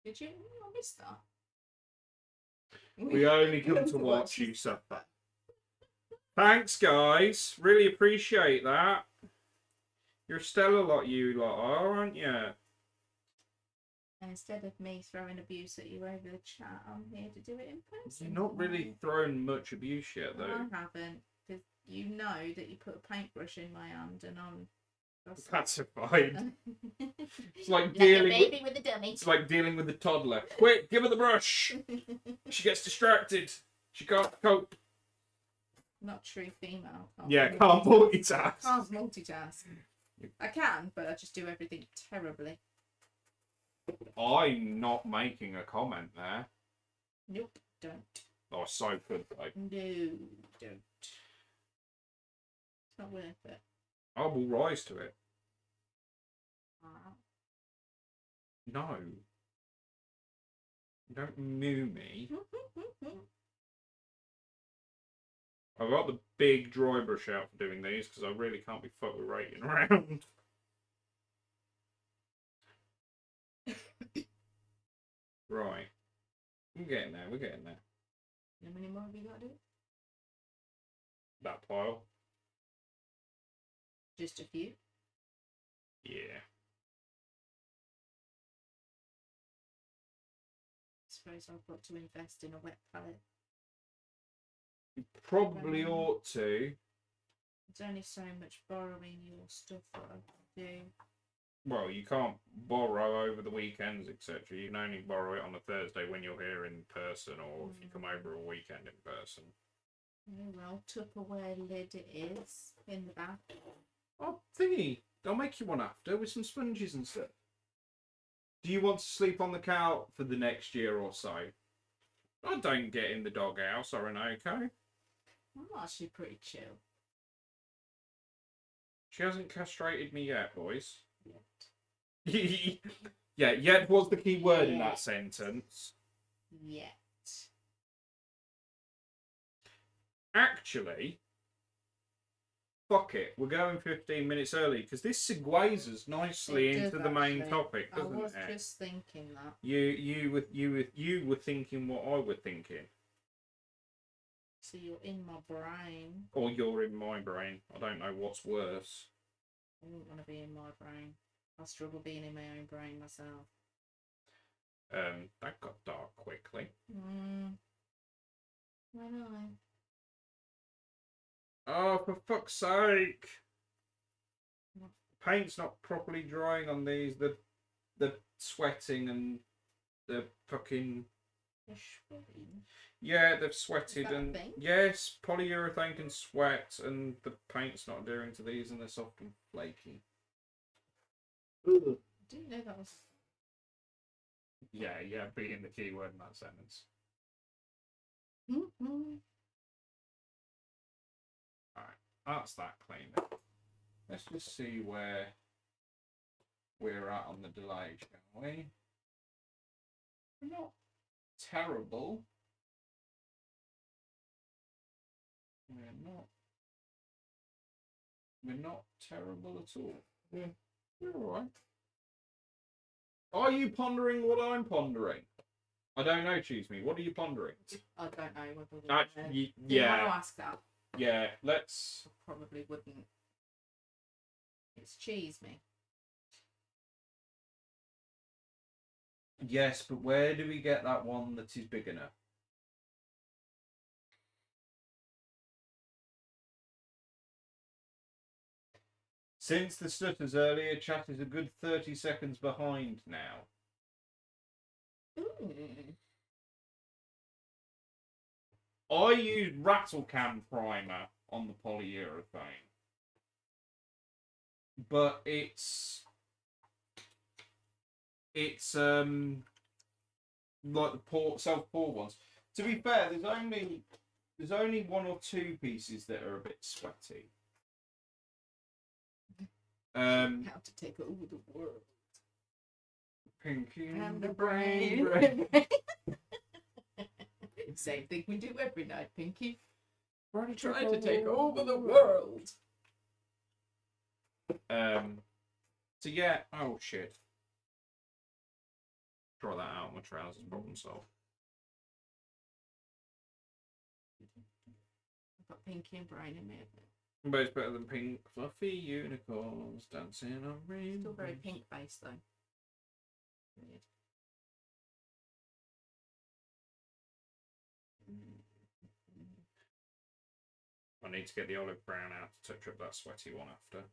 Did you? I missed that. We only come to watch you suffer. Thanks, guys. Really appreciate that. You're a stellar lot, you lot are, aren't you? And instead of me throwing abuse at you over the chat, I'm here to do it in person. You're not really throwing much abuse yet, though. I haven't, because you know that you put a paintbrush in my hand and I'm pacified. It's like dealing a baby with a dummy. It's like dealing with a toddler. Quick, give her the brush. She gets distracted. She can't cope. Not true female. Can't multitask. Can't multitask. I can, but I just do everything terribly. I'm not making a comment there. Nope, don't. Oh, so good, though. No, don't. It's not worth it. I will rise to it. Ah. No. Don't moo me. I've got the big dry brush out for doing these because I really can't be fucked with raking around. Right. We're getting there, we're getting there. How many more have you got to do? That pile. Just a few. Yeah. Suppose I've got to invest in a wet palette. You probably ought to. There's only so much borrowing your stuff that I can do. Well, you can't borrow over the weekends, etc. You can only borrow it on a Thursday when you're here in person, or if you come over a weekend in person. Oh well, Tupperware lid it is in the back. Oh, thingy! I'll make you one after with some sponges and stuff. Do you want to sleep on the couch for the next year or so? I don't get in the doghouse or an okay. I'm actually pretty chill. She hasn't castrated me yet, boys. Yet. Yeah, yet was the key word in that sentence. Yet. Actually, fuck it. We're going 15 minutes early because this segues us nicely It into does, the main actually. topic, I doesn't was it? just thinking that. You were thinking what I was thinking, So you're in my brain. or you're in my brain. I don't know what's worse. I wouldn't want to be in my brain. I struggle being in my own brain myself. That got dark quickly. I know. Oh, for fuck's sake! Paint's not properly drying on these. The sweating and the fucking. Yeah, they've sweated and yes, polyurethane can sweat and the paint's not adhering to these and they're soft and flaky. I didn't know that was. Yeah, being the key word in that sentence. Alright, that's that cleaned up. Let's just see where we're at on the delay, shall we? We're not terrible. We're not terrible at all. Yeah, we're alright. Are you pondering what I'm pondering? I don't know, choose me. What are you pondering? I don't know whether. Actually, Do you want to ask that? Yeah, let's. I probably wouldn't. It's cheese me. Yes, but where do we get that one that is big enough? Since the stutters earlier, chat is a good 30 seconds behind now. I used Rattlecam primer on the polyurethane, but it's like the self-pour ones. To be fair, there's only one or two pieces that are a bit sweaty. How to take over the world. Pinky And the the brain. brain. Same thing we do every night, Pinky. Try to take over the world. So yeah, oh shit. Draw that out, my trousers, problem solved. I've got Pinky and Brain in me. But it's better than pink fluffy unicorns dancing on rainbows. Still very pink based though. Weird. I need to get the olive brown out to touch up that sweaty one after.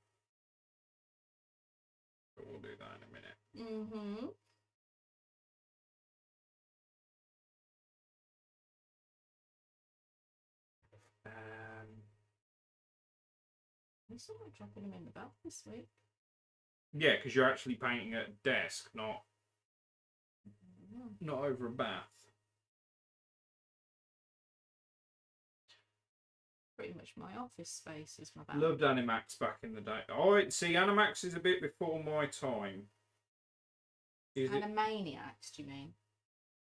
But we'll do that in a minute. Mm-hmm. There's someone dropping him in the bath this week. Yeah, because you're actually painting at a desk, not over a bath. Pretty much my office space is my bath. Loved Animax back in the day. Oh, see, Animax is a bit before my time. Is it? Animaniacs, do you mean?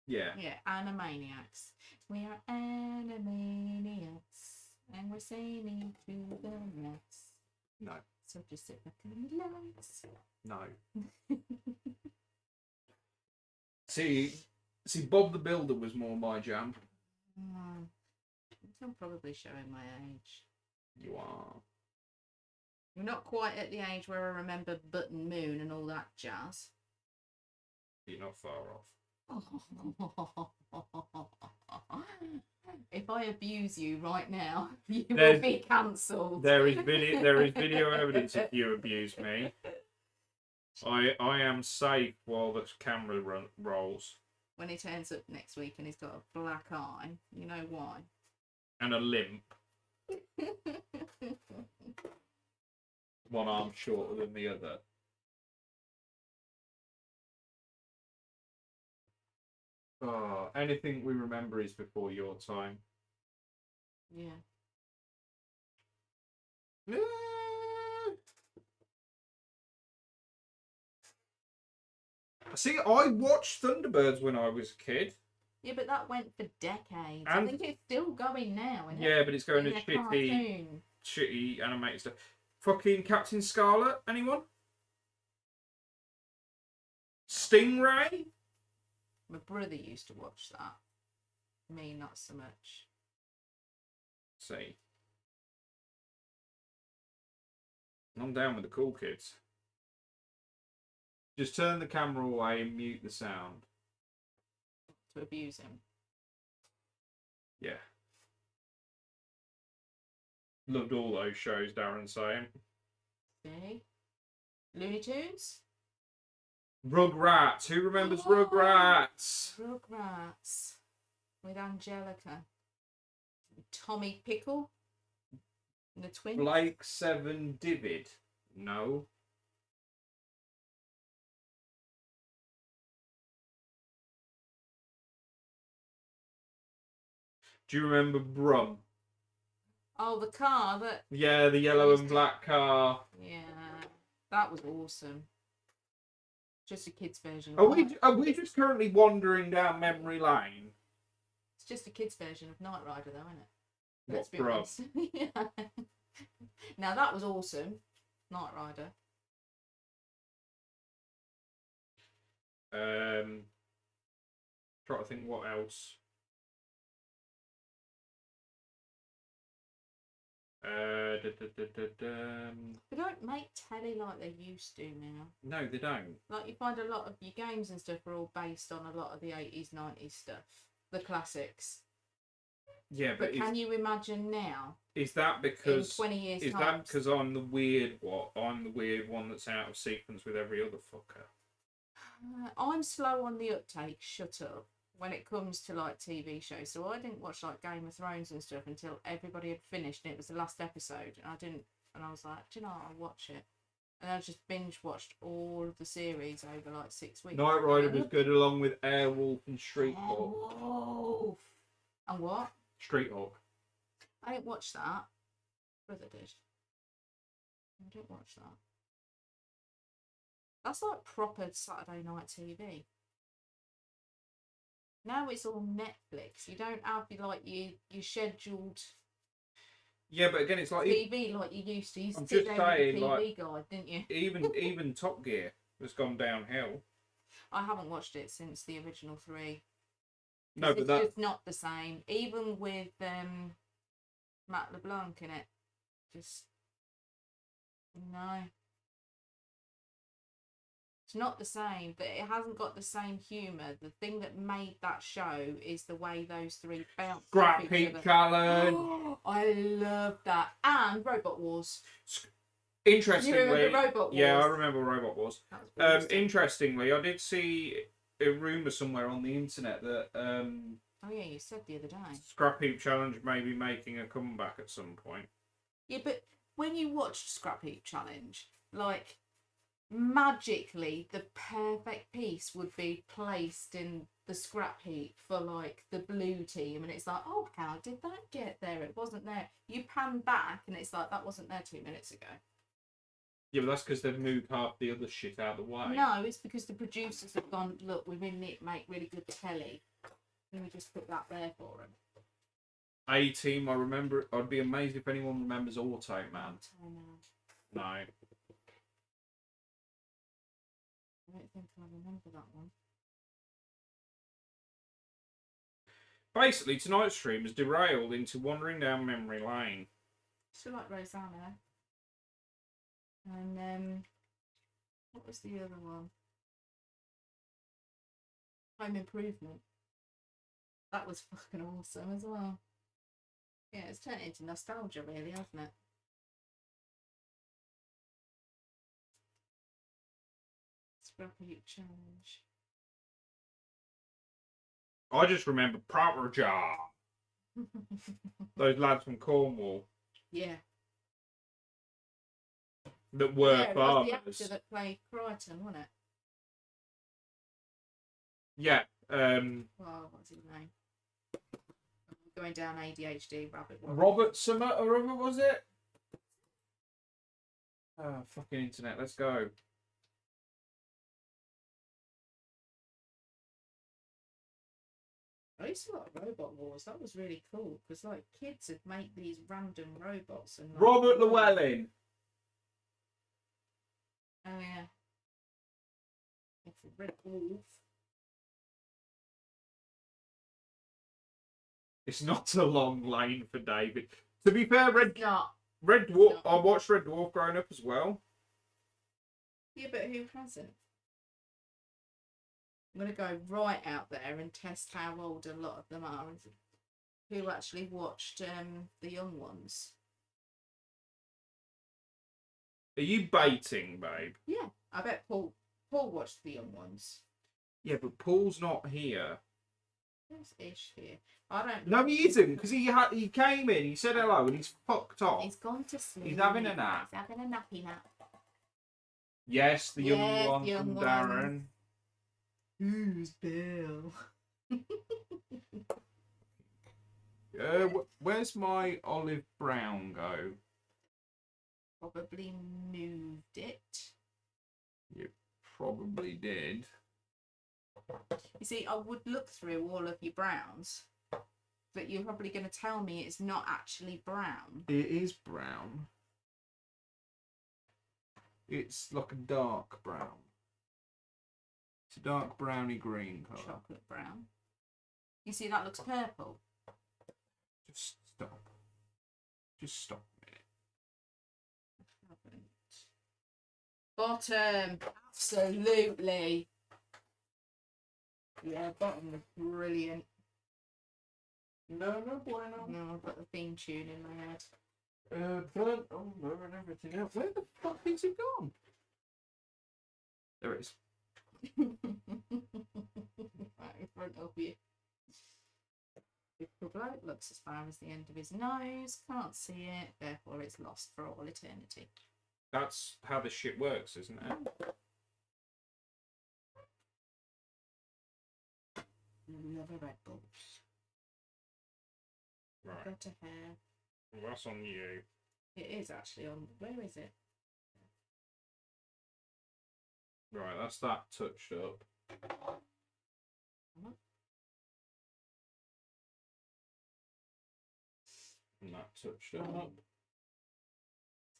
Yeah. Yeah, Animaniacs. We are Animaniacs. And we're sailing to the next. No. So just sit back and relax. No. See, Bob the Builder was more my jam. I'm probably showing my age. You are. You're not quite at the age where I remember Button Moon and all that jazz. You're not far off. If I abuse you right now, you will be cancelled. There is video evidence if you abuse me. I am safe while the camera rolls. When he turns up next week and he's got a black eye, you know why? And a limp. One arm shorter than the other. Oh, anything we remember is before your time. Yeah. See, I watched Thunderbirds when I was a kid. Yeah, but that went for decades. And I think it's still going now, isn't it? Yeah, but it's going to cartoon. shitty animated stuff. Fucking Captain Scarlet, anyone? Stingray? My brother used to watch that. Me, not so much. See. I'm down with the cool kids. Just turn the camera away and mute the sound. To abuse him. Yeah. Loved all those shows, Darren saying. See? Looney Tunes? Rugrats. Who remembers Rugrats? Rugrats. With Angelica. Tommy Pickle? And the twins? Blake Seven Divid. No. Do you remember Brum? Oh, the car that... Yeah, the yellow and black car. Yeah, that was awesome. Just a kid's version. Are we just currently wandering down memory lane? It's just a kid's version of Knight Rider, though, isn't it? What, Brum? Honest. Yeah. Now, that was awesome. Knight Rider. Try to think what else. They don't make telly like they used to now. No, they don't. Like, you find a lot of your games and stuff are all based on a lot of the 80s, 90s stuff. The classics. Yeah, but can you imagine now? Is that because in 20 years is time, that because I'm the weird one that's out of sequence with every other fucker? I'm slow on the uptake. Shut up. When it comes to like TV shows, so I didn't watch like Game of Thrones and stuff until everybody had finished and it was the last episode, and I was like, do you know, I'll watch it, and I just binge watched all of the series over like 6 weeks. Knight Rider was good along with Airwolf and Street Hawk. Airwolf. And what? Street Hawk. I didn't watch that. Brother did. I didn't watch that. That's like proper Saturday night TV. Now it's all Netflix. You don't have like your scheduled. Yeah, but again, it's like TV like you used to. You I'm sit just down saying, with the TV like, guide, didn't you? even Top Gear has gone downhill. I haven't watched it since the original 3. No, but it's just not the same. Even with Matt LeBlanc in it, just no. It's not the same. But it hasn't got the same humour. The thing that made that show is the way those three bounce. Scrap Heap Challenge. I love that. And Robot Wars. Interestingly, You remember Robot Wars? Yeah, I remember Robot Wars. That was interestingly, I did see a rumour somewhere on the internet that oh yeah, you said the other day. Scrap Heap Challenge may be making a comeback at some point. Yeah, but when you watched Scrap Heap Challenge, like, magically the perfect piece would be placed in the scrap heap for like the blue team, and it's like, oh, how did that get there? It wasn't there. You pan back and it's like, that wasn't there 2 minutes ago. Yeah, but that's because they've moved half the other shit out of the way. No, it's because the producers have gone, look, we really need to make really good telly. Let me just put that there for them. A-Team, I remember. I'd be amazed if anyone remembers Auto Man. No. I don't think I remember that one. Basically, tonight's stream is derailed into wandering down memory lane. Still like Rosanna. And what was the other one? Home Improvement. That was fucking awesome as well. Yeah, it's turned into nostalgia, really, hasn't it? Scrap Heap Challenge. I just remember Proper Jar. Those lads from Cornwall Yeah. that were Yeah, it was the farmers. actor that played Crichton, wasn't it? Yeah. Oh, what's his name? I'm going down ADHD rabbit hole. Robert Summit or whatever was it? Oh, fucking internet. Let's go. I used to like Robot Wars. That was really cool because like kids would make these random robots and like, Robert Llewellyn. Oh yeah. It's a Red Wolf. It's not a long lane for David. To be fair, It's not. Red Dwarf. I watched Red Dwarf growing up as well. Yeah, but who hasn't? I'm gonna go right out there and test how old a lot of them are and who actually watched the young ones. Are you baiting, babe? Yeah, I bet Paul watched the young ones. Yeah, but Paul's not here. Where's Ish here? I don't. No, he isn't, because he came in, he said hello, and he's fucked off. He's gone to sleep. He's having a nap. He's having a nappy nap. Yes, the young Yes, one young from one. Darren. Who's Bill? Where's my olive brown go? Probably moved it. You probably did. You see, I would look through all of your browns, but you're probably going to tell me it's not actually brown. It is brown. It's like a dark brown. It's a dark browny green colour. Chocolate brown. You see, that looks purple. Just stop. Just stop a minute. Bottom. Absolutely. Yeah, bottom was brilliant. No, bueno. No, I've got the theme tune in my head. Burnt over and everything else. Where the fuck is it gone? There it is. Right in front of you. The bloke looks as far as the end of his nose, can't see it, therefore it's lost for all eternity. That's how this shit works, isn't it? Love a Red Bull. Right. Got a hair. Well, that's on you. It is actually on. Where is it? Right, that's that touched up. And that touched up.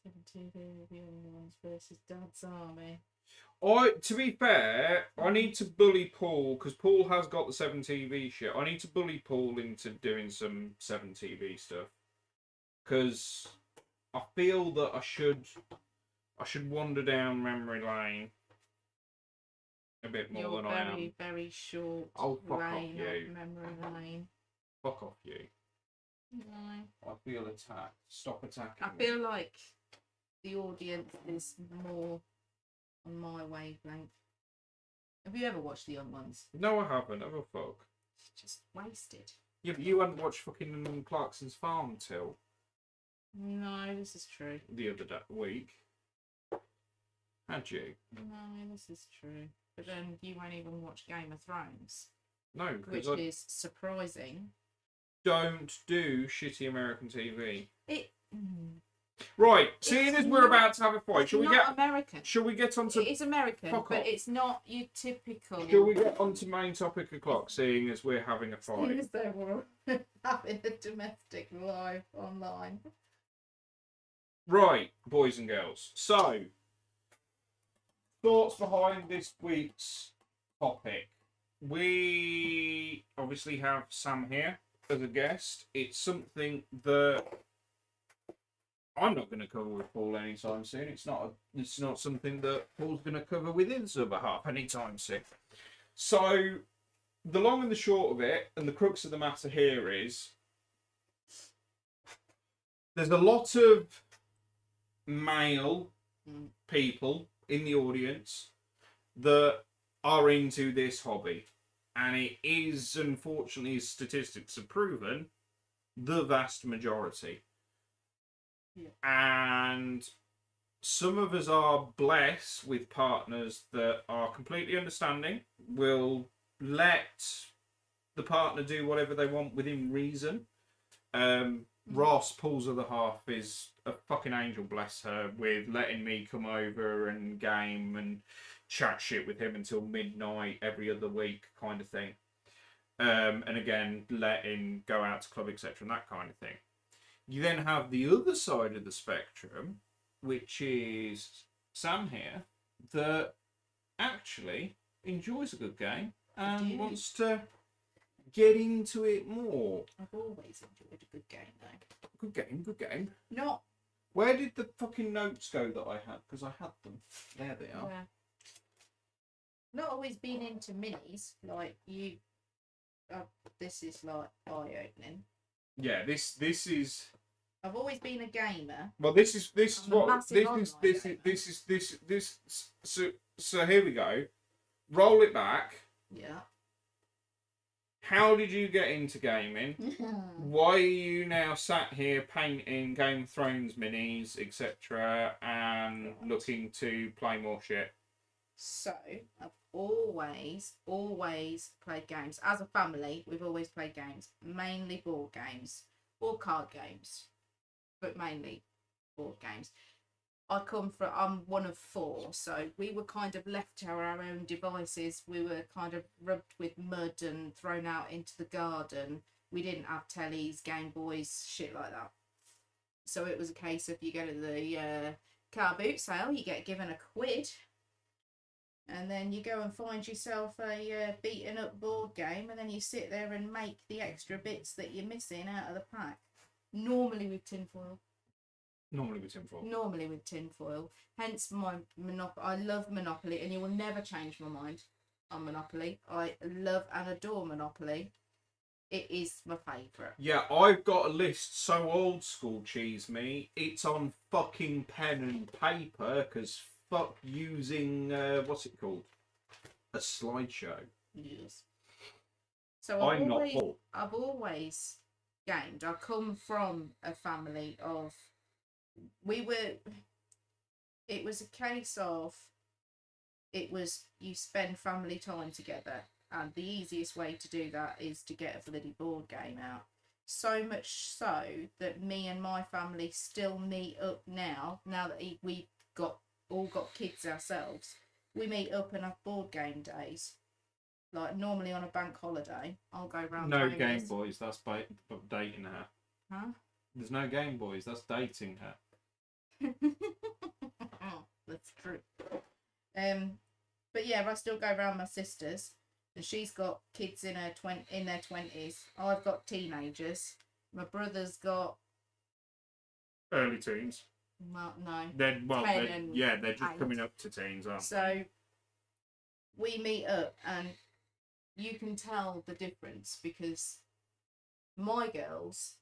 72 the young ones versus Dad's Army. To be fair, I need to bully Paul because Paul has got the 7TV shit. I need to bully Paul into doing some 7TV stuff because I feel that I should wander down memory lane a bit more You're than I am. very, very short Oh, fuck off lane you. of memory lane. Fuck off you. No. I feel attacked. Stop attacking. I feel like the audience is more on my wavelength. Have you ever watched the young ones? No, I haven't. Ever fuck. It's just wasted. Yeah, but you hadn't watched fucking Clarkson's Farm till No, this is true. the other week. Had you? No, this is true. But then you won't even watch Game of Thrones, No, which because I is surprising. don't do shitty American TV. It. Right, seeing as we're about to have a fight, shall we not American. Shall we get onto? It is American, Fuck but off. it's not your typical. Shall we get onto main topic o'clock? Seeing as we're having a fight. Seeing as though we're having a domestic live online. Right, boys and girls. So, thoughts behind this week's topic. We obviously have Sam here as a guest. It's something that I'm not going to cover with Paul anytime soon. It's not something that Paul's going to cover with his other half anytime soon. So, the long and the short of it, and the crux of the matter here is, there's a lot of male people in the audience that are into this hobby, and it is, unfortunately, as statistics have proven, the vast majority. Yeah. And some of us are blessed with partners that are completely understanding, will let the partner do whatever they want within reason. Ross, Paul's other half, is a fucking angel, bless her, with letting me come over and game and chat shit with him until midnight every other week, kind of thing. And again, letting go out to club, etc., and that kind of thing. You then have the other side of the spectrum, which is Sam here, that actually enjoys a good game and wants to get into it more. I've always enjoyed a good game, though. Good game. Not. Where did the fucking notes go that I had? Because I had them. There they are. Yeah. Not always been into minis like you. This is like eye-opening. Yeah, this is. I've always been a gamer. Well, this is I'm a what massive so here we go. Roll it back. Yeah. How did you get into gaming? Why are you now sat here painting Game of Thrones minis, etc., and looking to play more shit? So, I've always played games. As a family, we've always played games. Mainly board games or card games, but mainly board games. I'm one of four, so we were kind of left to our own devices. We were kind of rubbed with mud and thrown out into the garden. We didn't have tellies, Game Boys, shit like that. So it was a case of you go to the car boot sale, you get given £1, and then you go and find yourself a beaten up board game, and then you sit there and make the extra bits that you're missing out of the pack. Normally with tinfoil. Normally with tinfoil. Hence my Monopoly. I love Monopoly, and you will never change my mind on Monopoly. I love and adore Monopoly. It is my favourite. Yeah, I've got a list so old school, cheese me. It's on fucking pen and paper, because fuck using, what's it called? A slideshow. Yes. So I've always gamed. I come from a family of... It was a case of, you spend family time together, and the easiest way to do that is to get a bloody board game out. So much so that me and my family still meet up now that we've all got kids ourselves. We meet up and have board game days. Like normally on a bank holiday, I'll go round. No Game Boys, that's dating her. Huh? There's no Game Boys, that's dating her. That's true. But yeah, I still go around my sister's, and she's got kids in their 20s. I've got teenagers. My brother's got early teens. Well, no. They're just 8. coming up to teens, aren't they? So we meet up, and you can tell the difference because my girls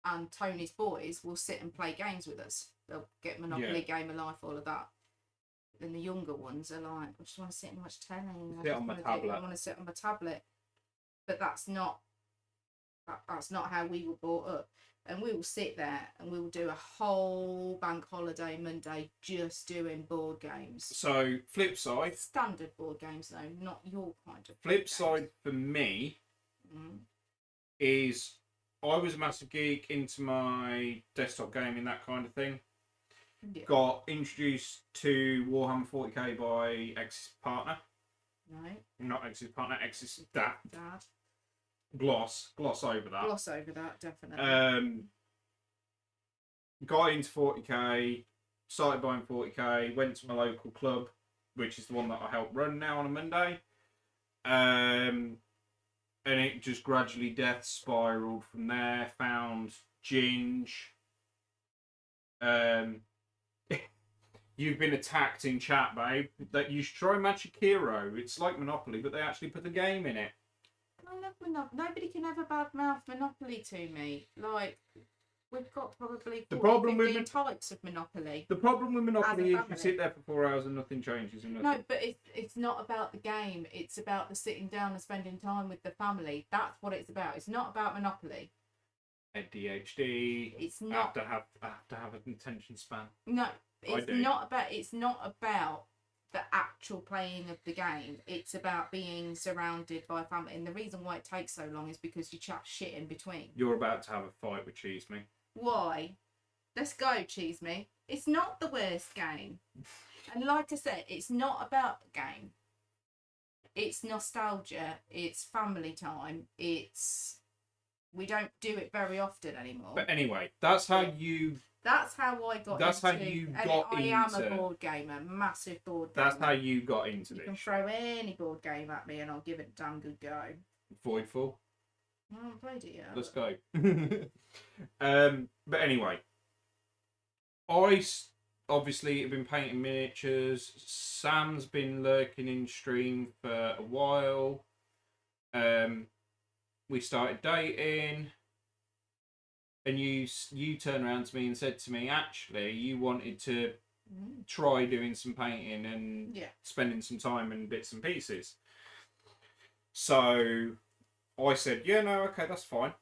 and Tony's boys will sit and play games with us. They'll get Monopoly, Game of Life, all of that. And the younger ones are like, I just want to sit and watch telly. Sit on my tablet. I want to sit on my tablet. But that's not how we were brought up. And we will sit there and we will do a whole bank holiday Monday just doing board games. So, flip side. Standard board games, though, not your kind of. Flip side for me is I was a massive geek into my desktop gaming, that kind of thing. Yeah. Got introduced to Warhammer 40k by X's partner. Right. Not X's partner, X's dad. Dad. Gloss over that. Gloss over that, definitely. Got into 40k, started buying 40k, went to my local club, which is the one that I help run now on a Monday. And it just gradually death spiraled from there. Found Ginge. You've been attacked in chat, babe. That you should try Magic Hero. It's like Monopoly, but they actually put the game in it. I love Monopoly. Nobody can ever badmouth Monopoly to me. Like, we've got probably 15 types of Monopoly. The problem with Monopoly is you sit there for 4 hours and nothing changes. And nothing. No, but it's not about the game. It's about the sitting down and spending time with the family. That's what it's about. It's not about Monopoly. ADHD. It's not. I have to have an attention span. No, it's not about. It's not about the actual playing of the game. It's about being surrounded by family. And the reason why it takes so long is because you chat shit in between. You're about to have a fight with Cheese Me. Why? Let's go, Cheese Me. It's not the worst game. And like I said, it's not about the game. It's nostalgia. It's family time. We don't do it very often anymore. But anyway, that's how you. That's how I got. That's into, how you and got I into. am a board gamer, massive board gamer. That's how you got into You this. can throw any board game at me, and I'll give it a damn good go. Voidfall. I haven't played it yet. Let's go. But anyway, obviously have been painting miniatures. Sam's been lurking in stream for a while. We started dating, and you turned around to me and said to me, actually, you wanted to try doing some painting and spending some time and bits and pieces. So I said, yeah, no, okay, that's fine.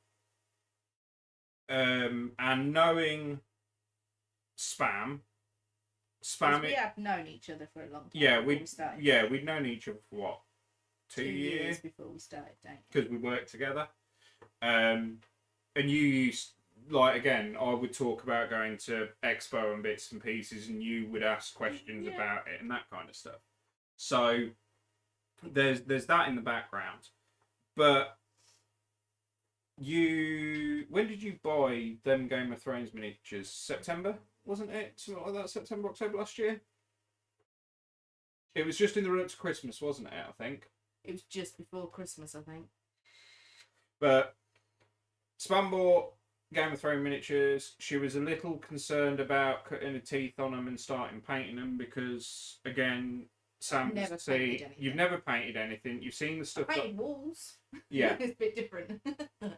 And knowing Spam, we had known each other for a long time. We'd known each other for what, 2 years before we started dating. Because we worked together. And you used, like, again, I would talk about going to Expo and bits and pieces, and you would ask questions about it and that kind of stuff. So there's that in the background. But when did you buy them Game of Thrones miniatures? September, wasn't it? Something like that, September, October last year? It was just in the run up to Christmas, wasn't it, I think? It was just before Christmas, I think. But Spam bought Game of Thrones miniatures. She was a little concerned about cutting her teeth on them and starting painting them because, again, Sam, you've never painted anything. You've seen the stuff. I painted walls. Yeah. It's a bit different.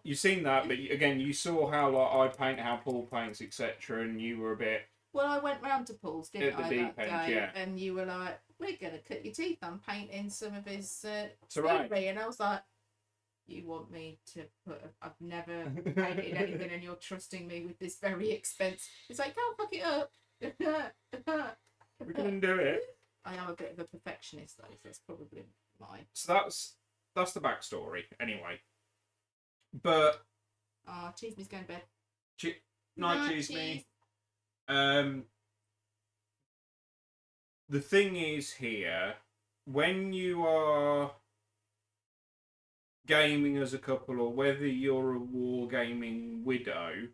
You've seen that, but again, you saw how I paint, how Paul paints, etc., and you were a bit. Well, I went round to Paul's, didn't at the I, deep that end, day? yeah. And you were like, we're going to cut your teeth on painting some of his right. scenery. And I was like, you want me to put... I've never painted anything and you're trusting me with this very expensive... It's like, don't fuck it up. We couldn't do it. I am a bit of a perfectionist, though, so that's probably mine. So that's the backstory, anyway. But... Cheese me's going to bed. Night, Cheese me. The thing is here, when you are gaming as a couple, or whether you're a Wargaming Widow,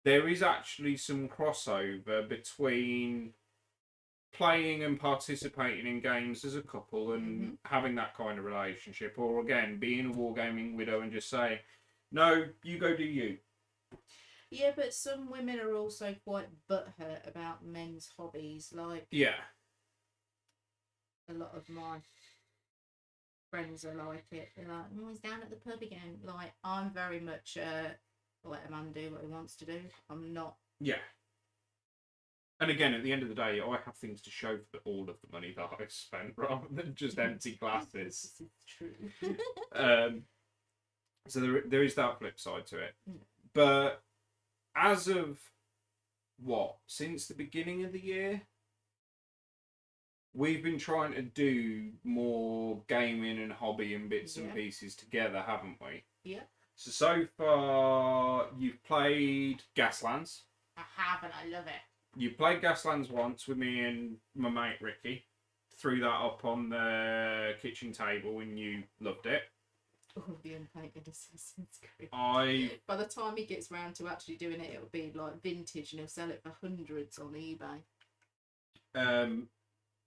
there is actually some crossover between playing and participating in games as a couple and having that kind of relationship, or again, being a Wargaming Widow and just saying, no, you go do you. Yeah, but some women are also quite butthurt about men's hobbies. Like, yeah, a lot of my friends are like it. They're like, oh, he's down at the pub again. Like, I'm very much let a man do what he wants to do. I'm not. Yeah. And again, at the end of the day, I have things to show for all of the money that I've spent, rather than just empty glasses. This is true. So there is that flip side to it. But as of since the beginning of the year, we've been trying to do more gaming and hobby and bits and pieces together, haven't we? Yeah. So far, you've played Gaslands. I have, and I love it. You played Gaslands once with me and my mate Ricky. Threw that up on the kitchen table and you loved it. Oh, the unpainted Assassin's Creed. I By the time he gets round to actually doing it, it'll be like vintage and he'll sell it for hundreds on eBay.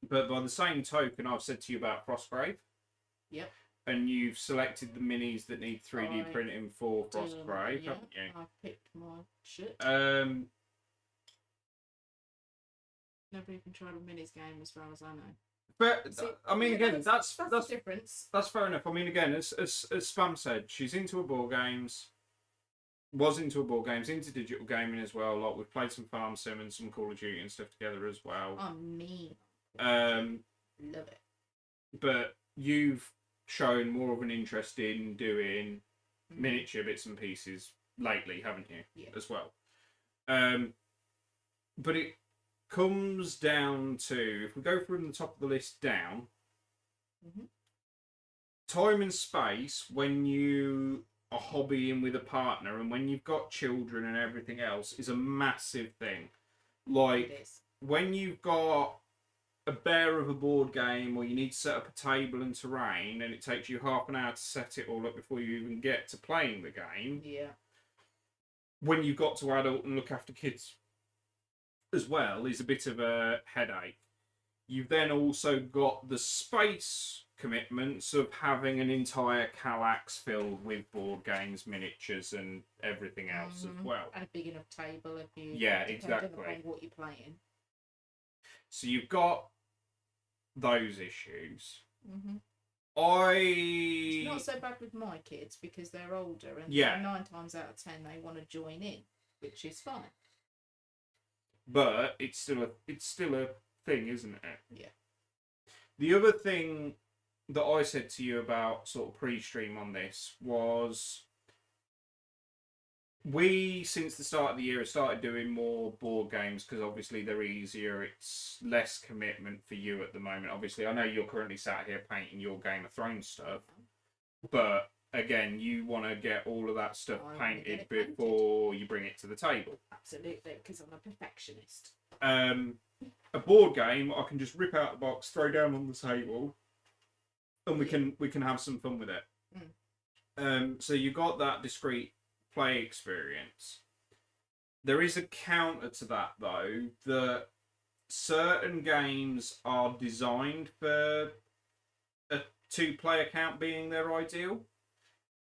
But by the same token, I've said to you about Frostgrave. Yep. And you've selected the minis that need 3D printing for Frostgrave, Yeah, haven't you? I picked my shit. Never even tried a minis game as far as I know. But See, I mean, yeah, again, that's the difference. That's fair enough. I mean, again, as Spam said, she's into her board games. Was into her board games, into digital gaming as well. Like we've played some Farm Sim and some Call of Duty and stuff together as well. I'm mean. Love it. But you've shown more of an interest in doing miniature bits and pieces lately, haven't you? Yeah. As well. But it comes down to, if we go from the top of the list down, time and space when you are hobbying with a partner and when you've got children and everything else is a massive thing. Like when you've got a bear of a board game or you need to set up a table and terrain and it takes you half an hour to set it all up before you even get to playing the game. Yeah. When you've got to adult and look after kids as well is a bit of a headache. You've then also got the space commitments of having an entire Kallax filled with board games, miniatures and everything else as well. And a big enough table if you exactly on what you're playing. So you've got those issues. It's not so bad with my kids because they're older and 9 times out of 10 they want to join in, which is fine. But it's still a thing, isn't it? Yeah. The other thing that I said to you about sort of pre-stream on this was we, since the start of the year, have started doing more board games because obviously they're easier. It's less commitment for you at the moment. Obviously, I know you're currently sat here painting your Game of Thrones stuff, but again, you want to get all of that stuff painted before you bring it to the table. Absolutely, because I'm a perfectionist. A board game, I can just rip out the box, throw down on the table, and we can have some fun with it. So you got that discrete play experience. There is a counter to that though, that certain games are designed for a 2-player count being their ideal,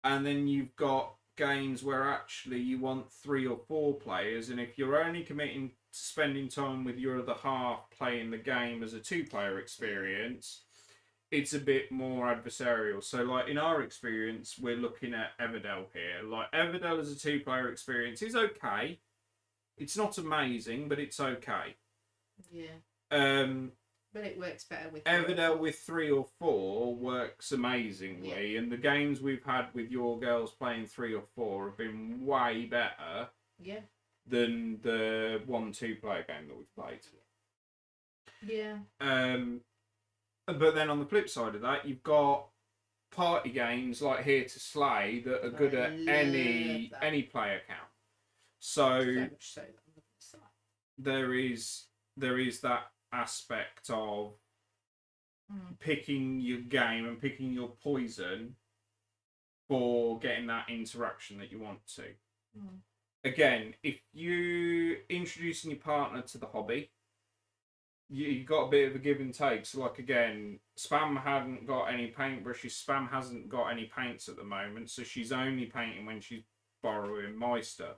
and then you've got games where actually you want 3 or 4 players, and if you're only committing to spending time with your other half playing the game as a 2-player experience, it's a bit more adversarial. So, like, in our experience, we're looking at Everdell here. Like, Everdell as a 2-player experience is okay. It's not amazing, but it's okay. Yeah. But it works better with Everdell with 3 or 4 works amazingly, and the games we've had with your girls playing 3 or 4 have been way better than the 1-2 player game that we've played. Yeah. But then on the flip side of that, you've got party games like Here to Slay that are good at any player count. So there is that aspect of picking your game and picking your poison for getting that interaction that you want to. Again, if you introducing your partner to the hobby, you got a bit of a give and take. So, like, again, Spam hadn't got any paintbrushes. Spam hasn't got any paints at the moment, so she's only painting when she's borrowing my stuff.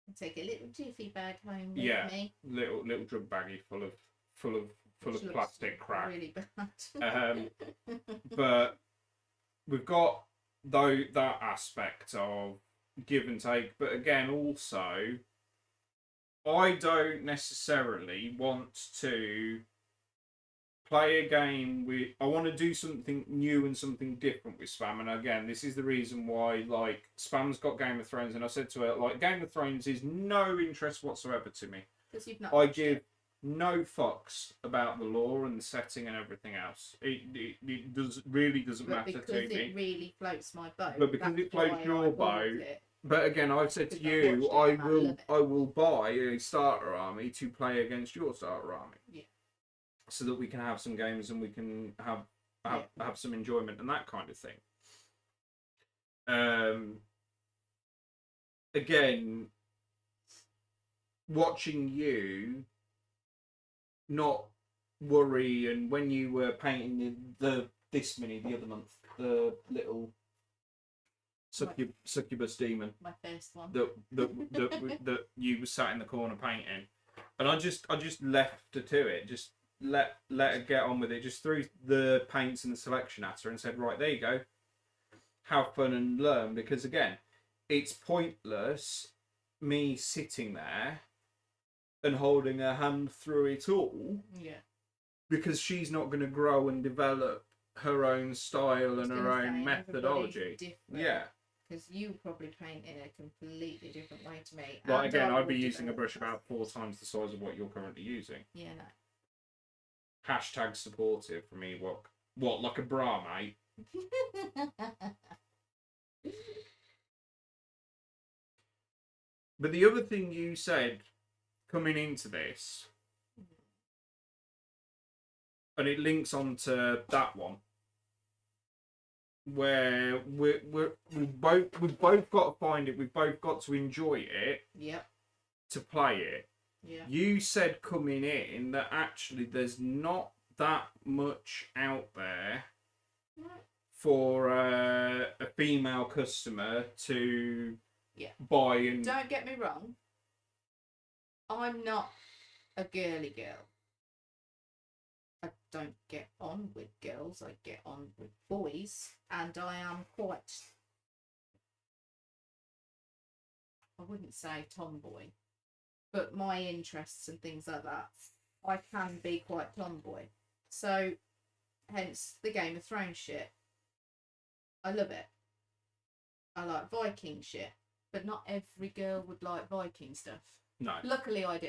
I'll take a little jiffy bag home with me. little drug baggie full of plastic crap. Really bad. But we've got that aspect of give and take. But again, also, I don't necessarily want to play a game with... I want to do something new and something different with Spam. And again, this is the reason why, like, Spam's got Game of Thrones. And I said to her, like, Game of Thrones is no interest whatsoever to me. Because you've not no fucks about the lore and the setting and everything else. It doesn't But matter because to it me. really floats my boat. But because that's it floats why your I bought boat, it. but again, I've said to Because I you, watched it and I love it. I will buy a starter army to play against your starter army. Yeah. So that we can have some games and we can have some enjoyment and that kind of thing. Again, watching you not worry, and when you were painting this mini the other month, the little succubus demon, My first one. that you were sat in the corner painting, and I just left her to it, just let her get on with it, just threw the paints and the selection at her and said, right, there you go, have fun and learn, because again, it's pointless me sitting there and holding her hand through it all, because she's not going to grow and develop her own style and her own methodology. Yeah. Because you probably paint in a completely different way to me. Like, again, I'd be using a brush about 4 times the size of what you're currently using. Yeah, no. Hashtag supportive for me. What, like a bra, mate? But the other thing you said coming into this, and it links onto that one, where we've both got to find it, we've both got to enjoy it, to play it. You said coming in that actually there's not that much out there for a female customer to buy. And don't get me wrong, I'm not a girly girl. I don't get on with girls, I get on with boys, and I am quite, I wouldn't say tomboy, but my interests and things like that, I can be quite tomboy. So, hence the Game of Thrones shit. I love it. I like Viking shit, but not every girl would like Viking stuff. No. Luckily, I do.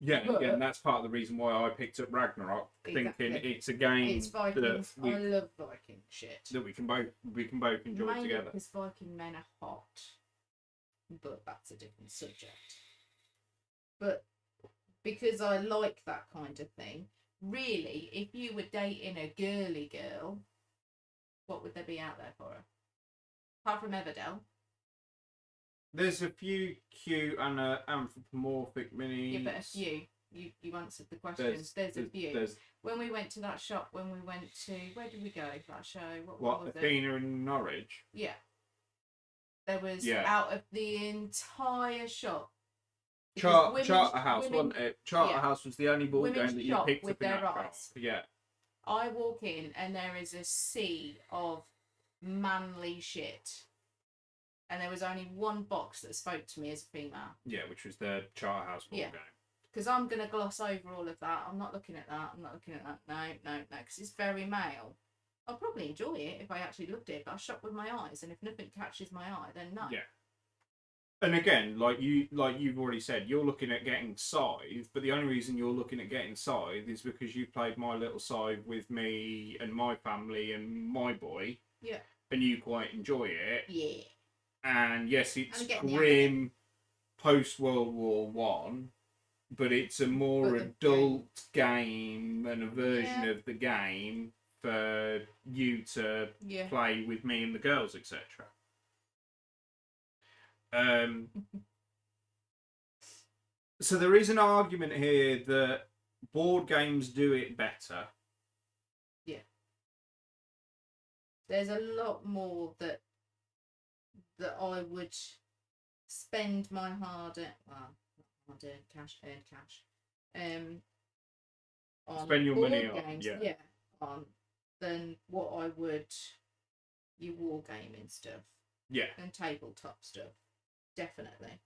Yeah, and again, that's part of the reason why I picked up Ragnarok, thinking it's a game it's Vikings. I love Viking shit that we can both enjoy mainly together. Because Viking men are hot, but that's a different subject. But because I like that kind of thing, really, if you were dating a girly girl, what would there be out there for her? Apart from Everdell. There's a few cute and anthropomorphic minis. Yeah, but a few. You answered the question. There's a few. When we went to that shop, when we went to, where did we go? That show. What was Athena in Norwich? Yeah. There was out of the entire shop. Charterhouse, wasn't it? Charterhouse was the only board game that you picked up in that shop. Yeah. I walk in and there is a sea of manly shit. And there was only one box that spoke to me as a female. Yeah, which was the Charterhouse board game. Because I'm going to gloss over all of that. I'm not looking at that. I'm not looking at that. No. Because it's very male. I'll probably enjoy it if I actually looked at it, but I shop with my eyes. And if nothing catches my eye, then no. Yeah. And again, like you've already said, you're looking at getting Scythe, but the only reason you're looking at getting Scythe is because you played My Little Scythe with me and my family and my boy. Yeah. And you quite enjoy it. Yeah. And yes, it's grim post-World War One, but it's a more adult game and a version of the game for you to play with me and the girls, etc. So there is an argument here that board games do it better. Yeah. There's a lot more that I would spend my hard-earned cash, on spend your money on games, on than what I would your wargaming stuff, and tabletop stuff, definitely.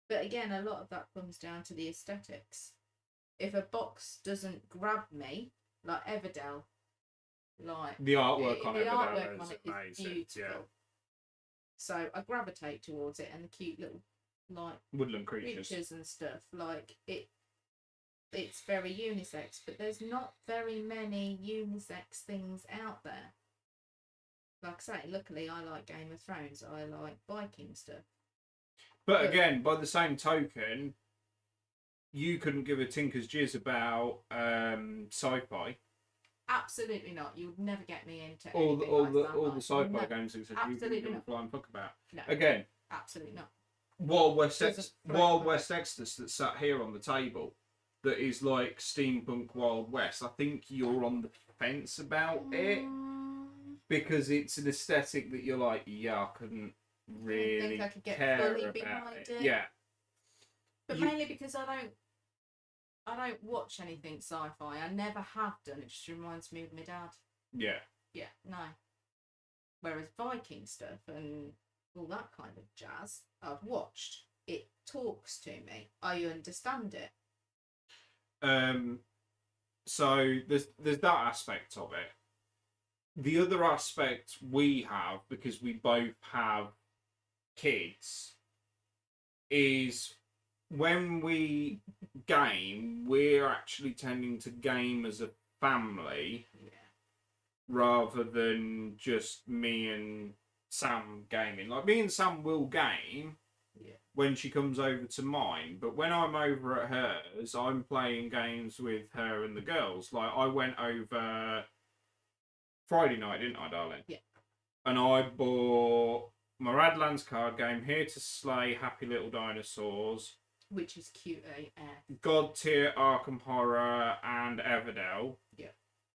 But again, a lot of that comes down to the aesthetics. If a box doesn't grab me, like Everdell, like the artwork on it is beautiful. Yeah. So I gravitate towards it, and the cute little like woodland creatures and stuff. Like it, it's very unisex, but there's not very many unisex things out there. Like I say, luckily I like Game of Thrones. I like Viking stuff. But again, by the same token, you couldn't give a tinker's jizz about sci-fi. Absolutely not. You would never get me into All the sci-fi no, games exist. You absolutely couldn't give a not. flying fuck about. No, Again, absolutely not. Wild West Doesn't float Wild my West Exodus that's sat here on the table, that is like steampunk Wild West. I think you're on the fence about it because it's an aesthetic that you're like, yeah, I couldn't really think I could get care fully about behind it. it. Yeah, But mainly because I don't watch anything sci-fi. I never have done. It just reminds me of my dad. yeah. Yeah, no. Whereas Viking stuff and all that kind of jazz, I've watched. It talks to me. I understand it. So there's that aspect of it. The other aspect we have, because we both have kids, is when we game, we're actually tending to game as a family rather than just me and Sam gaming. Like, me and Sam will game when she comes over to mine, but when I'm over at hers, I'm playing games with her and the girls. Like, I went over Friday night, didn't I, darling? Yeah. And I bought my Radlands card game, Here to Slay, Happy Little Dinosaurs, which is cute AF. God Tier, Arkham Horror, and Everdell. Yeah.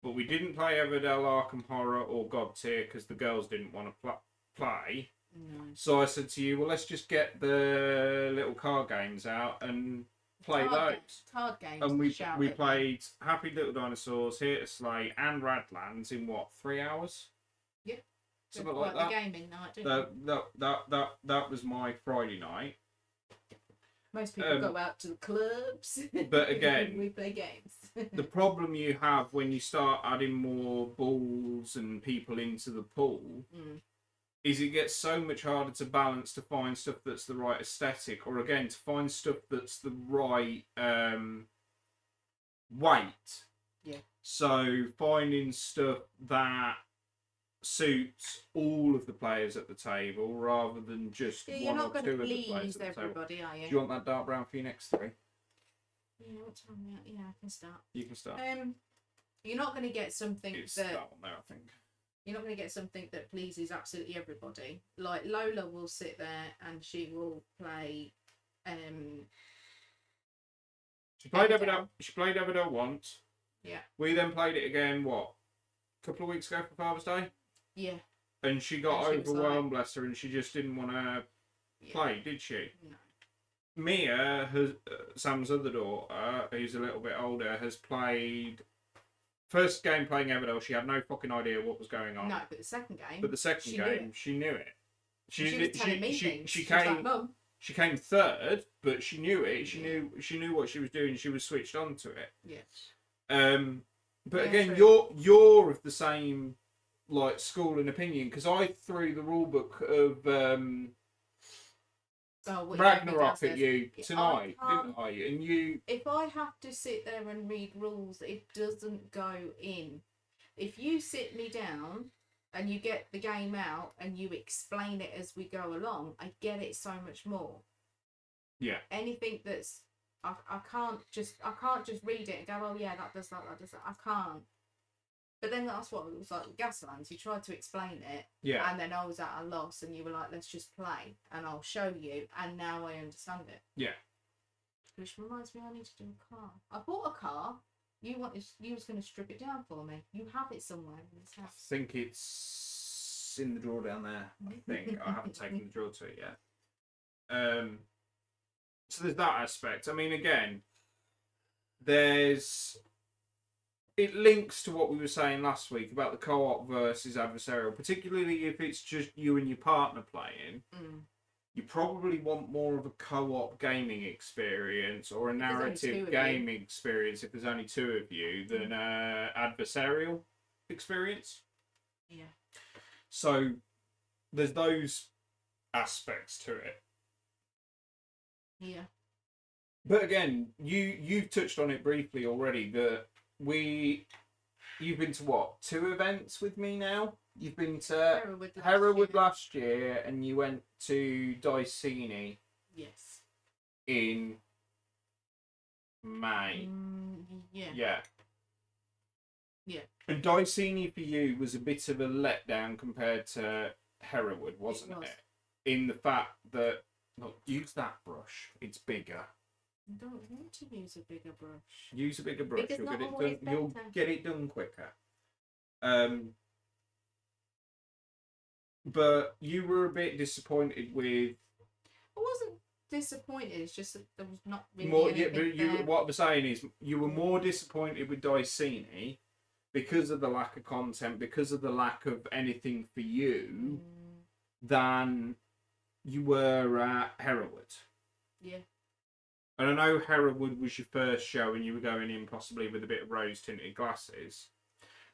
But we didn't play Everdell, Arkham Horror, or God Tier because the girls didn't want to play. No. So I said to you, well, let's just get the little card games out and play those. Card games. And we played Happy Little Dinosaurs, Here to Slay, and Radlands in what, 3 hours? Yeah. Something like the that. gaming night, didn't That was my Friday night. Most people go out to the clubs. But again, we play games. The problem you have when you start adding more balls and people into the pool is it gets so much harder to balance, to find stuff that's the right aesthetic, or again to find stuff that's the right weight. Yeah. So finding stuff that suits all of the players at the table rather than just one or two of the players at the table. Everybody, are you? Do you want that dark brown for your next three? Yeah, what time are we at? Yeah, I can start. You can start. You're not going to get something It's that that one there, I think. you're not going to get something that pleases absolutely everybody. Like Lola will sit there and she will play. She played Everdell. She played Everdell once. Yeah. We then played it again. What? A couple of weeks ago for Father's Day. Yeah. And she got And she was overwhelmed, bless her, and she just didn't want to play, did she? No. Mia, Sam's other daughter, who's a little bit older, has played. First game playing Everdell, she had no fucking idea what was going on. No, but the second game. But the second game, she knew it. She was telling me things. She was came. like, Mum. She came third, but she knew it. She knew what she was doing. She was switched on to it. Yeah. But Yeah, again, true. you're of the same like school and opinion, because I threw the rule book of Ragnarok at you tonight, didn't I? And you. If I have to sit there and read rules, it doesn't go in. If you sit me down and you get the game out and you explain it as we go along, I get it so much more. Yeah. Anything that's I can't just read it and go, oh yeah, that does that, that does that. I can't. But then that's what it was like with Gaslands. You tried to explain it, Yeah. and then I was at a loss, and you were like, let's just play, and I'll show you, and now I understand it. Yeah. Which reminds me, I need to do a car. I bought a car. You was going to strip it down for me. You have it somewhere in this I house. think it's in the drawer down there. I think I haven't taken the drawer to it yet. So there's that aspect. I mean, again, it links to what we were saying last week about the co-op versus adversarial, particularly if it's just you and your partner playing. You probably want more of a co-op gaming experience or a narrative gaming experience if there's only two of you than adversarial experience. Yeah. So there's those aspects to it. Yeah. But again, you've touched on it briefly already. That you've been to what, 2 events with me now? You've been to Hereward last year, and you went to Dicini. Yes. In May. Yeah. Yeah. Yeah. And Dicini for you was a bit of a letdown compared to Hereward, wasn't it? In the fact that, look, use that brush. It's bigger. I don't want to use a bigger brush. Use a bigger brush. Bigger's You'll get it done quicker. But you were a bit disappointed with. I wasn't disappointed. It's just that there was not really More, anything there. What I'm saying is, you were more disappointed with Dicini because of the lack of content, because of the lack of anything for you, than you were at Hereward. Yeah. And I know Hereward was your first show, and you were going in possibly with a bit of rose tinted glasses.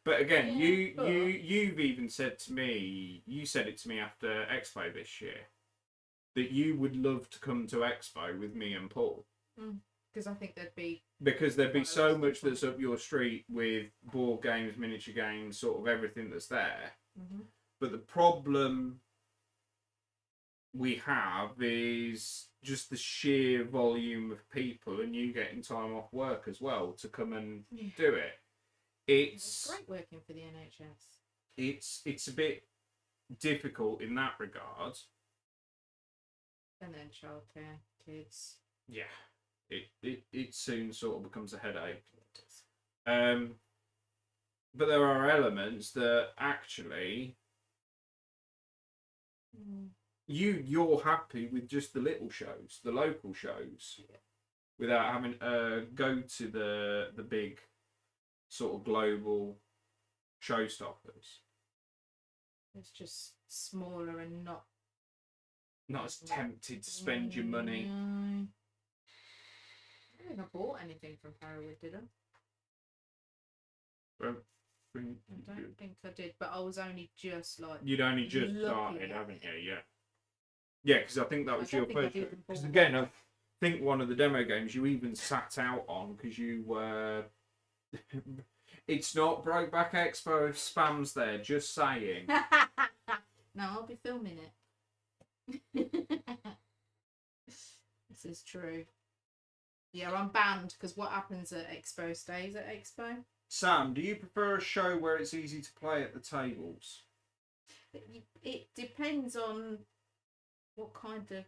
But again, you've even said to me, you said it to me after Expo this year, that you would love to come to Expo with me and Paul. Because I think there'd be so much that's up your street with board games, miniature games, sort of everything that's there. But the problem we have is just the sheer volume of people, and you getting time off work as well to come and do it. It's great working for the NHS. It's a bit difficult in that regard. And then childcare, kids. Yeah, it soon sort of becomes a headache. But there are elements that actually you're happy with just the little shows, the local shows, without having to go to the big sort of global showstoppers. It's just smaller and not as tempted to spend your money. I don't think I bought anything from Hereward, did I? I don't think I did, but I was only just like... You'd only just started, haven't you? Yeah. Yeah, because I think that was your first... Because again, I think one of the demo games you even sat out on because you were... It's not Brokeback Expo spams there, just saying. No, I'll be filming it. This is true. Yeah, I'm banned because what happens at Expo stays at Expo. Sam, do you prefer a show where it's easy to play at the tables? It depends on what kind of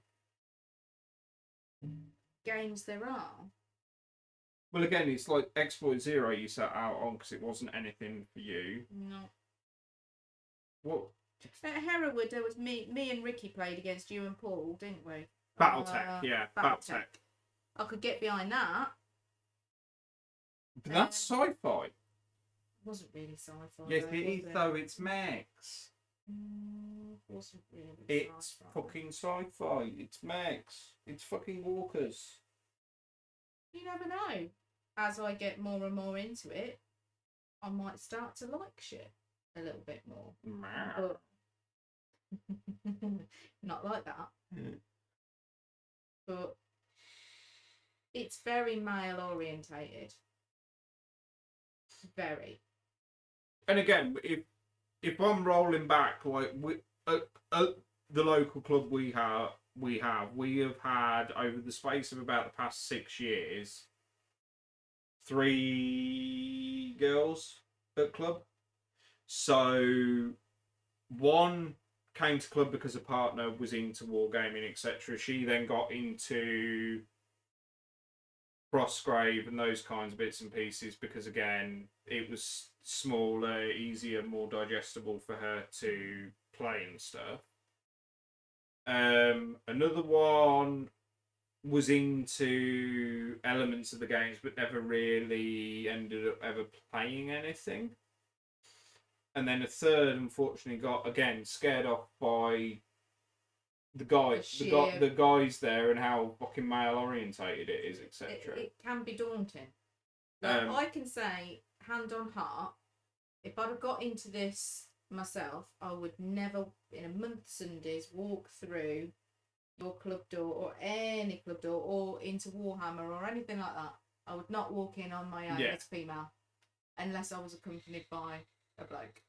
games there are. Well, again, it's like Exploit Zero you sat out on because it wasn't anything for you. No. What? At Hereward, there was me and Ricky played against you and Paul, didn't we? Battletech, yeah. Battletech. I could get behind that. But that's sci-fi. It wasn't really sci-fi. Yes, it is, though. It's mechs. Wasn't really It's sci-fi. fucking sci-fi. It's mechs. It's fucking walkers. You never know. As I get more and more into it, I might start to like shit a little bit more. But... not like that. But it's very male orientated. Very. And again, if I'm rolling back, like the local club we have had over the space of about the past 6 years, 3 girls at club. So one came to club because a partner was into wargaming, etc. She then got into Frostgrave and those kinds of bits and pieces because, again, it was smaller, easier, more digestible for her to play and stuff. Another one was into elements of the games but never really ended up ever playing anything. And then a third, unfortunately, got, again, scared off by the guys there and how fucking male orientated it is, etc. It can be daunting. Like, I can say, hand on heart, if I'd have got into this myself, I would never, in a month Sundays, walk through your club door or any club door or into Warhammer or anything like that, I would not walk in on my own as female unless I was accompanied by a bloke.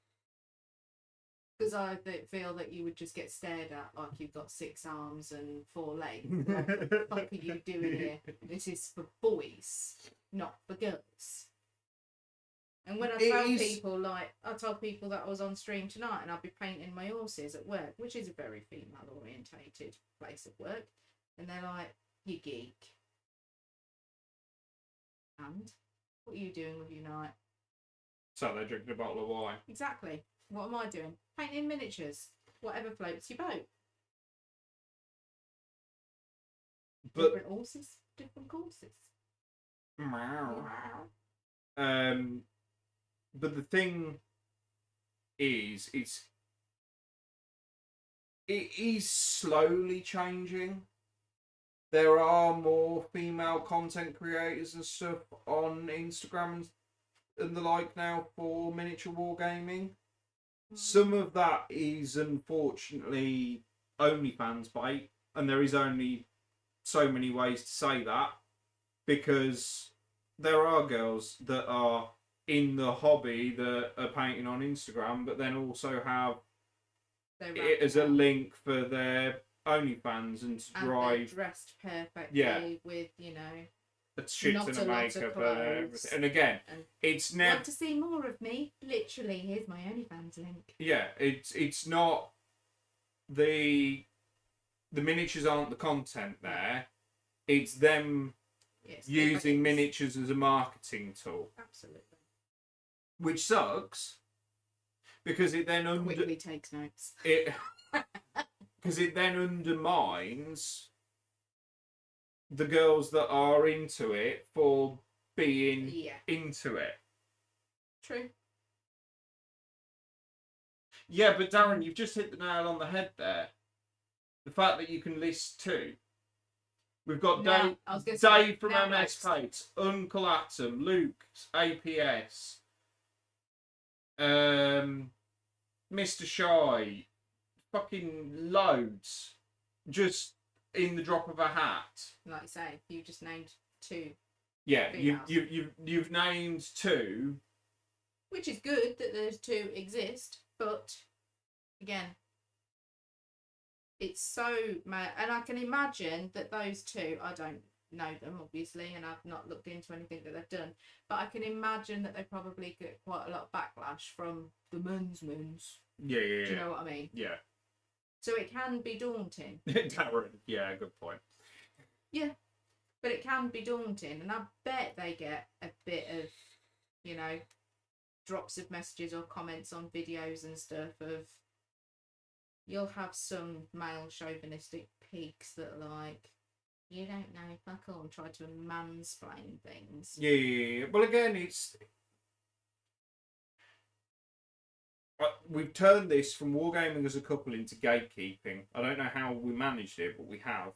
Because I feel that you would just get stared at like you've got 6 arms and 4 legs. Like, what the fuck are you doing here? This is for boys, not for girls. And when I tell people that I was on stream tonight and I'll be painting my horses at work, which is a very female orientated place of work, and they're like, "You geek." And what are you doing with your night? So they're drinking a bottle of wine. Exactly. What am I doing? Painting miniatures. Whatever floats your boat. But different horses, different courses. But the thing is, it is slowly changing. There are more female content creators and stuff on Instagram and the like now for miniature wargaming. Some of that is unfortunately OnlyFans bait, and there is only so many ways to say that, because there are girls that are in the hobby that are painting on Instagram, but then also have it as a link for their OnlyFans and to drive. And dressed perfectly with, you know, a shit ton of makeup and everything. And again, it's never. Want to see more of me? Literally, here's my OnlyFans link. Yeah, it's not the miniatures aren't the content there. It's them using miniatures as a marketing tool. Absolutely. Which sucks, because it then quickly takes notes. Because it then undermines the girls that are into it for being into it. True. Yeah, but Darren, you've just hit the nail on the head there. The fact that you can list 2. We've got Dave from MS Paints, Uncle Atom, Luke, APS, Mr. Shy, fucking loads, just in the drop of a hat. Like you say, you just named 2. Yeah, you've named 2, which is good that those 2 exist, but again, it's so mad, and I can imagine that those 2, I don't know them obviously, and I've not looked into anything that they've done, but I can imagine that they probably get quite a lot of backlash from the men's moons. Yeah. Do you know what I mean? Yeah. So it can be daunting. Darren, yeah, good point. Yeah, but it can be daunting, and I bet they get a bit of, you know, drops of messages or comments on videos and stuff of, you'll have some male chauvinistic peaks that are like, you don't know, fuck all, and try to mansplain things. Yeah. Well, again, it's... we've turned this from wargaming as a couple into gatekeeping. I don't know how we managed it, but we have.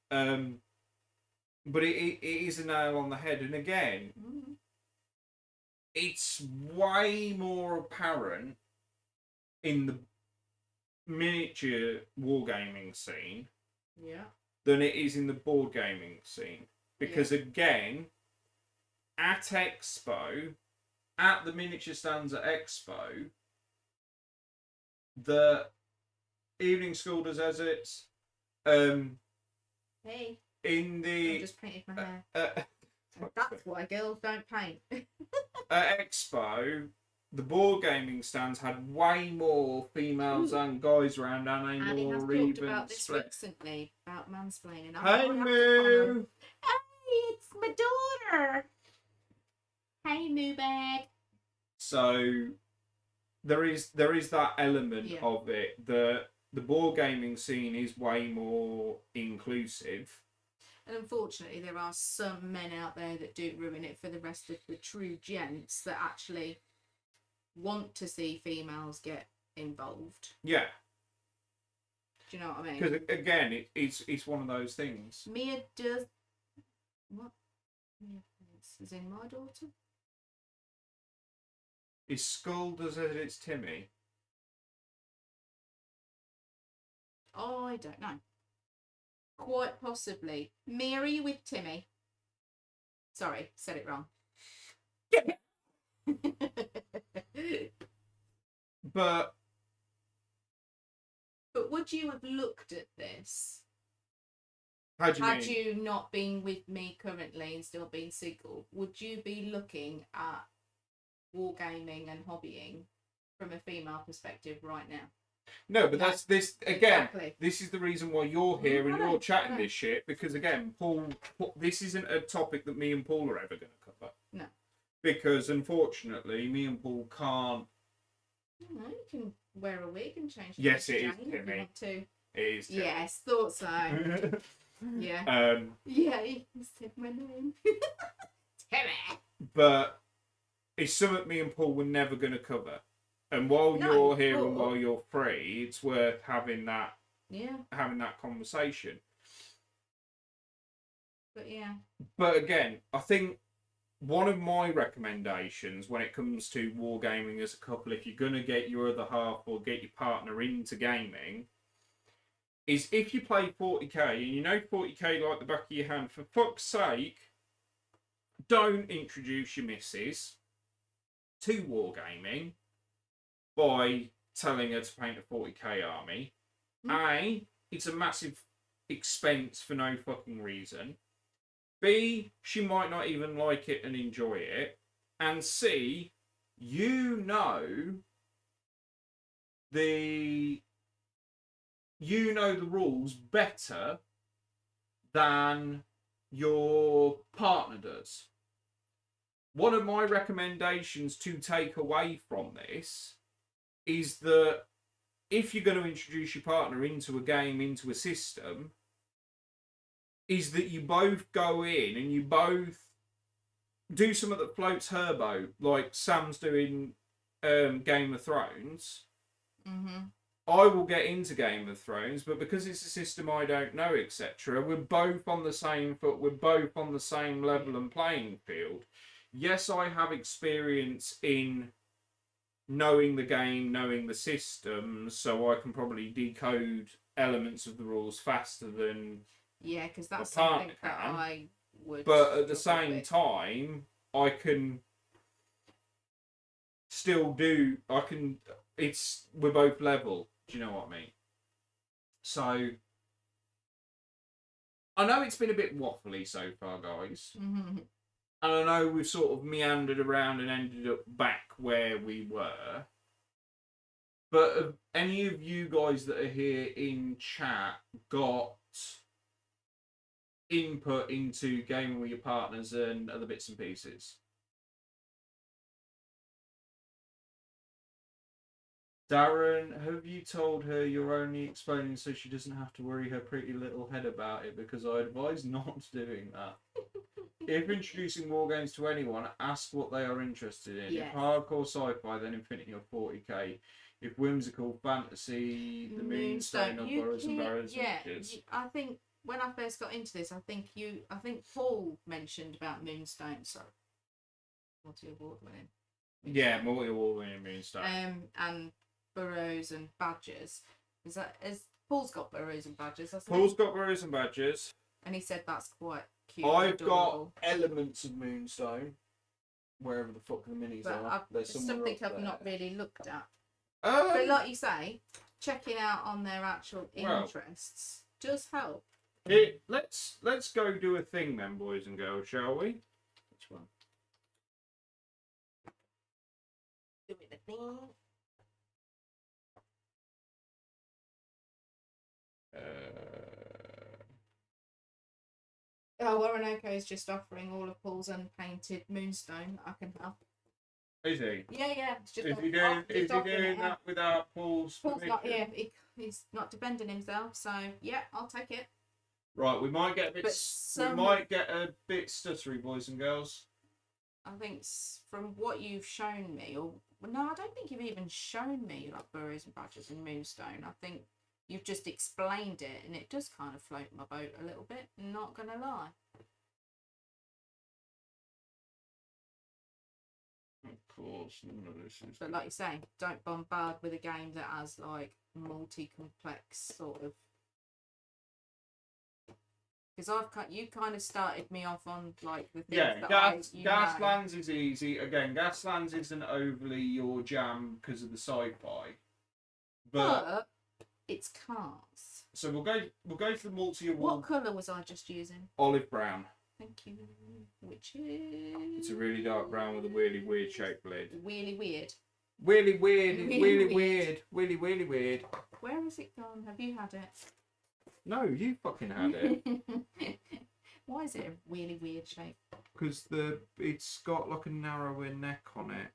But it is a nail on the head. And again, it's way more apparent in the miniature wargaming scene than it is in the board gaming scene. Because again, at Expo, at the miniature stands at Expo, the evening school does as it's hey, in the I just painted my hair. That's why girls don't paint. At Expo, the board gaming stands had way more females and guys around, and Annie more has even talked about this split. recently, about mansplaining. Hey Moo! Hey, it's my daughter! Hey Moo Bag! So there is that element of it that the board gaming scene is way more inclusive. And unfortunately, there are some men out there that do ruin it for the rest of the true gents that actually want to see females get involved. Yeah. Do you know what I mean? Because again, it's one of those things. Mia does... What? Mia is in my daughter? Is Skull does as it's Timmy? Oh, I don't know. Quite possibly. Mary with Timmy. Sorry, said it wrong. But would you have looked at this how do you had mean? you not been with me currently and still been single? Would you be looking at wargaming and hobbying from a female perspective right now? No, but No. that's this again. Exactly. This is the reason why you're here and I know, you're chatting I know. this shit, because again, Paul, this isn't a topic that me and Paul are ever going to cover. No. Because unfortunately, me and Paul can't. No, you can wear a wig and change. Yes, it is, Jane if you Timmy. want to. It is. Timmy. Yes, thought so. Yeah. Yeah, you said my name. Timmy. But it's something me and Paul were never going to cover. And while No, you're here and or- while you're free, it's worth having that Yeah, conversation. but yeah. But again, I think one of my recommendations when it comes to wargaming as a couple, if you're going to get your other half or get your partner into gaming, is if you play 40k and you know 40k like the back of your hand, for fuck's sake, don't introduce your missus to wargaming by telling her to paint a 40k army. A, it's a massive expense for no fucking reason. B, she might not even like it and enjoy it. And C, you know the rules better than your partner does. One of my recommendations to take away from this is that if you're going to introduce your partner into a game, into a system, is that you both go in and you both do something that floats her boat, like Sam's doing Game of Thrones. Mm-hmm. I will get into Game of Thrones, but because it's a system I don't know, etc., we're both on the same foot, we're both on the same level and playing field. Yes, I have experience in knowing the game, knowing the systems, so I can probably decode elements of the rules faster than... Yeah, because that's My something partner that can, I would. But at the struggle same with. time, I can still do... we're both level. Do you know what I mean? So... I know it's been a bit waffly so far, guys. Mm-hmm. And I know we've sort of meandered around and ended up back where we were. But have any of you guys that are here in chat got input into gaming with your partners and other bits and pieces? Darren, have you told her you're only explaining so she doesn't have to worry her pretty little head about it? Because I advise not doing that. If introducing wargames to anyone, ask what they are interested in. Yes. If hardcore sci-fi, then Infinity or 40k. If whimsical fantasy, the Moonstone or Burrows and Barrows. Yeah, I think when I first got into this, I think Paul mentioned about Moonstone. Sorry, multi-award winning. Yeah, multi-award winning Moonstone. And Burrows and Badgers. Is Paul's got Burrows and Badgers? Paul's got Burrows and Badgers. And he said that's quite cute. I've adorable. got elements of Moonstone, wherever the fuck the minis are. It's something I've not really looked at. Um, But like you say, checking out on their actual interests does help. Let's go do a thing then, boys and girls, shall we? Which one? Doing the thing. Warrenoko is just offering all of Paul's unpainted Moonstone. I can help. Is he? Yeah. It's just Is he doing that without Paul's Paul's not permission? here. He's not defending himself, so yeah, I'll take it. Right, we might get a bit. But we might get a bit stuttery, boys and girls. I think from what you've shown me, or no, I don't think you've even shown me like Burrows and Badgers and Moonstone. I think you've just explained it, and it does kind of float my boat a little bit. Not gonna lie. Of course, none of this is. But like you say, don't bombard with a game that has like multi-complex sort of Because you kind of started me off on like the things Yeah, that Gaslands is easy. Again, Gaslands isn't overly your jam because of the sci-fi. But it's cars. So we'll go to the multi-award. What colour was I just using? Olive brown. Thank you. Which is... It's a really dark brown with a really weird shaped lid. Really weird. Really weird. Really Really weird. weird. Really, really weird. Where has it gone? Have you had it? No, you fucking had it. Why is it a really weird shape? Because it's got like a narrower neck on it.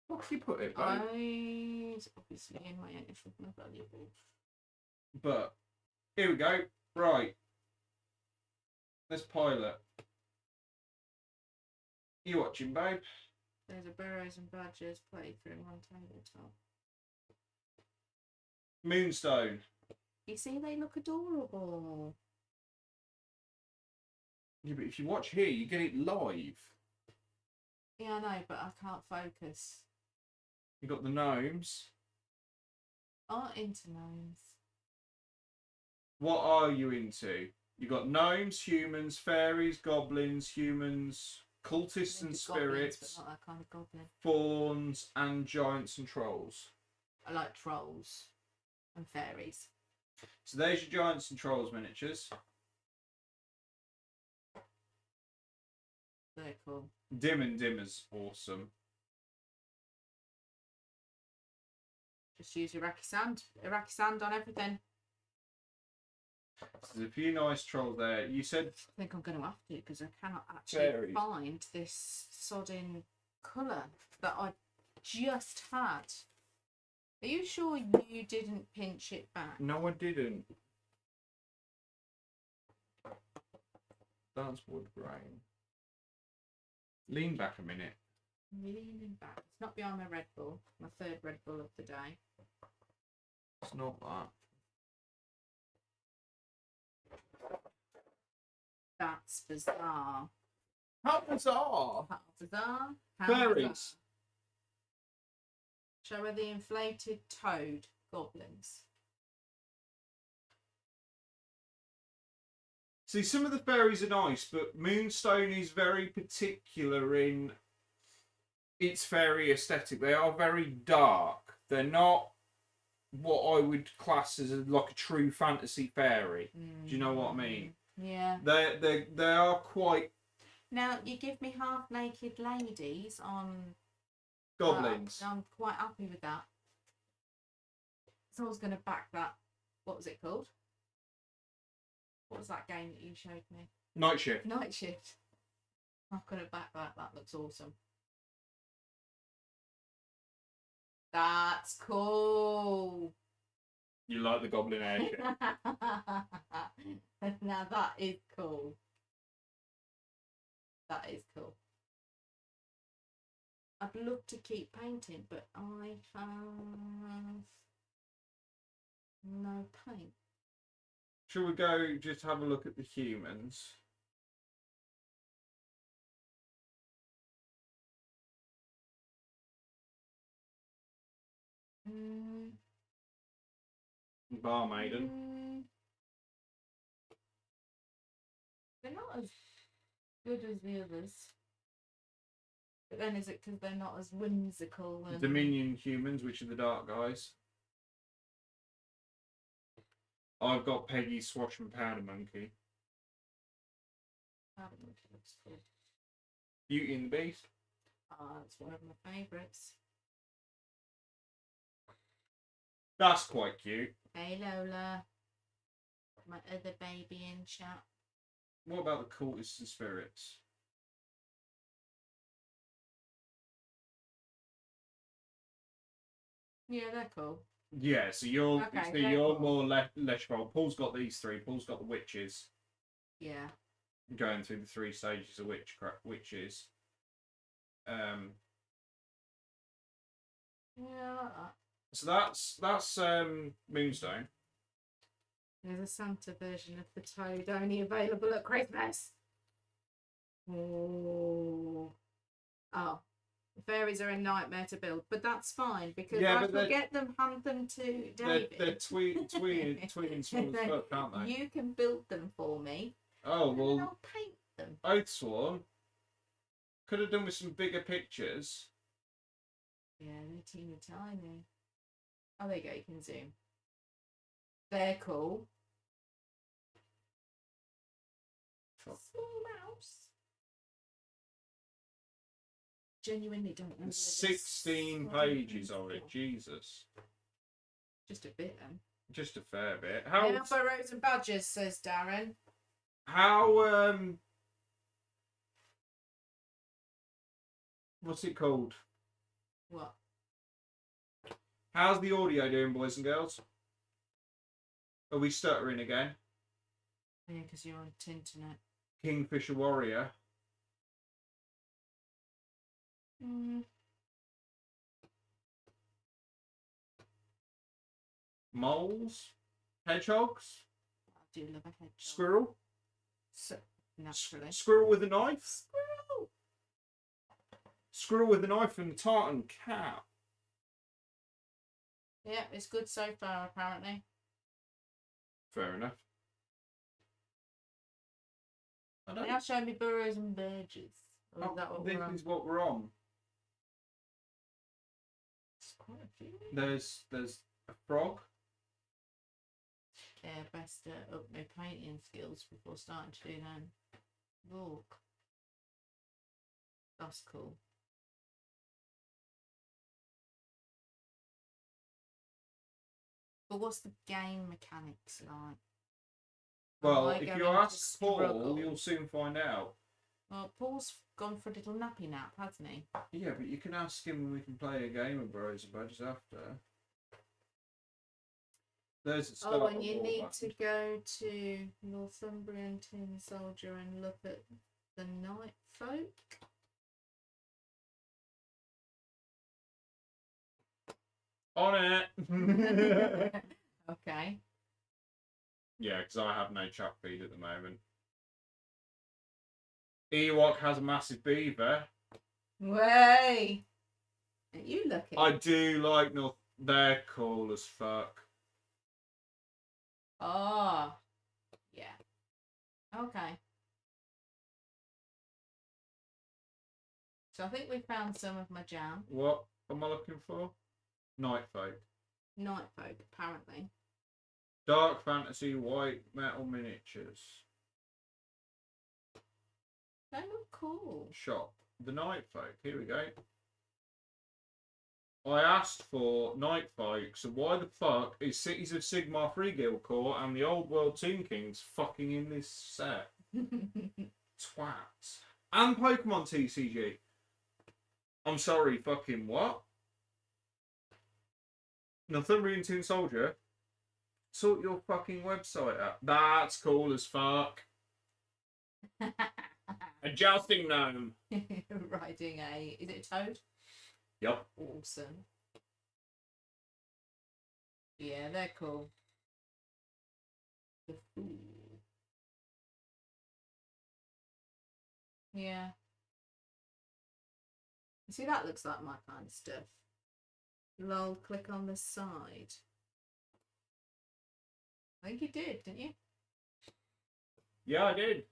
What can you put it, babe? It's obviously in my initial valuables. But here we go. Right. Let's pilot. You watching, babe? There's a Burrows and Badgers playthrough on Tabletop. Moonstone. You see, they look adorable. Yeah, but if you watch here, you get it live. Yeah, I know, but I can't focus. You got the gnomes. Aren't into gnomes. What are you into? You got gnomes, humans, fairies, goblins, humans, cultists and Goblins, spirits, but not that kind of goblin. fauns, and giants and trolls. I like trolls and fairies. So there's your giants and trolls miniatures. Very cool. Dim and Dimmer's awesome. Just use Iraqi sand on everything. So there's a few nice trolls there. You said I think I'm going to have to because I cannot actually fairies. find this sodding colour that I just had. Are you sure you didn't pinch it back? No, I didn't. That's wood grain. Lean back a minute. I'm leaning back. It's not behind my Red Bull. My third Red Bull of the day. It's not that. That's bizarre. How bizarre! How bizarre? How Fairies. bizarre. Show her the inflated toad goblins. See, some of the fairies are nice, but Moonstone is very particular in its fairy aesthetic. They are very dark. They're not what I would class as like a true fantasy fairy. Do you know what I mean? Yeah. They are quite Now, you give me half-naked ladies on... goblins. I'm quite happy with that. So I was going to back that. What was it called? What was that game that you showed me? Night Shift. Night Shift. I'm going to back that. That looks awesome. That's cool. You like the goblin airship. Now that is cool. That is cool. I'd love to keep painting, but I have no paint. Shall we go just have a look at the humans? Barmaiden. They're not as good as the others. But then is it because they're not as whimsical? And... Dominion humans, which are the dark guys. I've got Peggy's Swash and Powder Monkey. Powder Monkey looks cool. Beauty and the Beast. It's one of my favourites. That's quite cute. Hey Lola. My other baby in chat. What about the cultists and spirits? Yeah, they're cool. Yeah, so you're cool. more legible. Paul's got these three. Paul's got the witches. Yeah. Going through the 3 stages of witches. Yeah, I like that. So that's Moonstone. There's a Santa version of the toad only available at Christmas. Oh. The fairies are a nightmare to build, but that's fine because Yeah, I but will hand them to David. They're tween small as fuck, aren't they? You can build them for me. Oh, and well, then I'll paint them. Oathsworn could have done with some bigger pictures. Yeah, they're teeny tiny. Oh, there you go. You can zoom. They're cool. Fuck. Small mouse. Genuinely don't know. 16 pages of it, Jesus. Just a bit then. Just a fair bit. Yeah, burrows and badgers, says Darren. How what's it called? What? How's the audio doing, boys and girls? Are we stuttering again? Yeah, because you're on Tinternet. Kingfisher Warrior. Moles? Hedgehogs? I do love a hedgehog. Squirrel? So, naturally. Squirrel with a knife? Squirrel! Squirrel with a knife and a tartan cat. Yeah, it's good so far, apparently. Fair enough. I don't Now show me burrows and badgers. Or is that what this we're on? is what we're on. It's quite a few. There's a frog. Yeah, best up my painting skills before starting to do them. Look. That's cool. But what's the game mechanics like? Well, Am I if you going to ask Paul, struggle? you'll soon find out. Well, Paul's gone for a little nappy nap, hasn't he? Yeah, but you can ask him when we can play a game of Burrows and Badgers after. There's a start. Oh, and you need to go to Northumbrian Tin Soldier and look at the Night Folk. On it! Okay. Yeah, because I have no chat feed at the moment. Ewok has a massive beaver. Way! Are you looking? I do like North. They're cool as fuck. Oh. Yeah. Okay. So I think we found some of my jam. What am I looking for? Night Folk. Night Folk, apparently. Dark fantasy, white metal miniatures. They look cool. Shop. The Night Folk. Here we go. I asked for Night Folk, so why the fuck is Cities of Sigmar Free Guild Corps and the Old World Tomb Kings fucking in this set? Twats. And Pokemon TCG. I'm sorry, fucking what? Northumbrian Tin Soldier? Sort your fucking website out. That's cool as fuck. A jousting gnome. Riding a... Is it a toad? Yep. Awesome. Yeah, they're cool. The Fool. Yeah. You see, that looks like my kind of stuff. Lol, click on the side. I think you did, didn't you? Yeah, I did.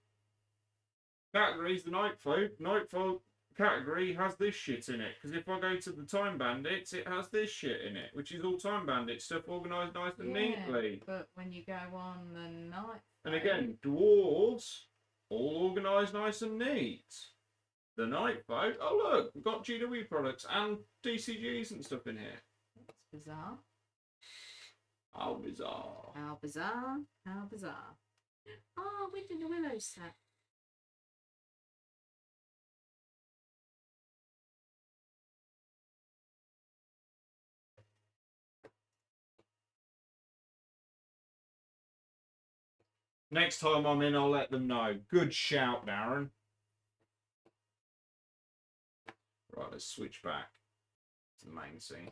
Category's the Night Folk. Night Folk category has this shit in it. Because if I go to the Time Bandits, it has this shit in it. Which is all Time Bandit stuff organised nice and neatly. But when you go on the Night And again, Dwarves, all organised nice and neat. The Night Folk, oh look, we've got GW products and DCGs and stuff in here. That's bizarre. How bizarre. How bizarre. How bizarre. Oh, we did the Willow set. Next time I'm in, I'll let them know. Good shout, Darren. Right, let's switch back to the main scene.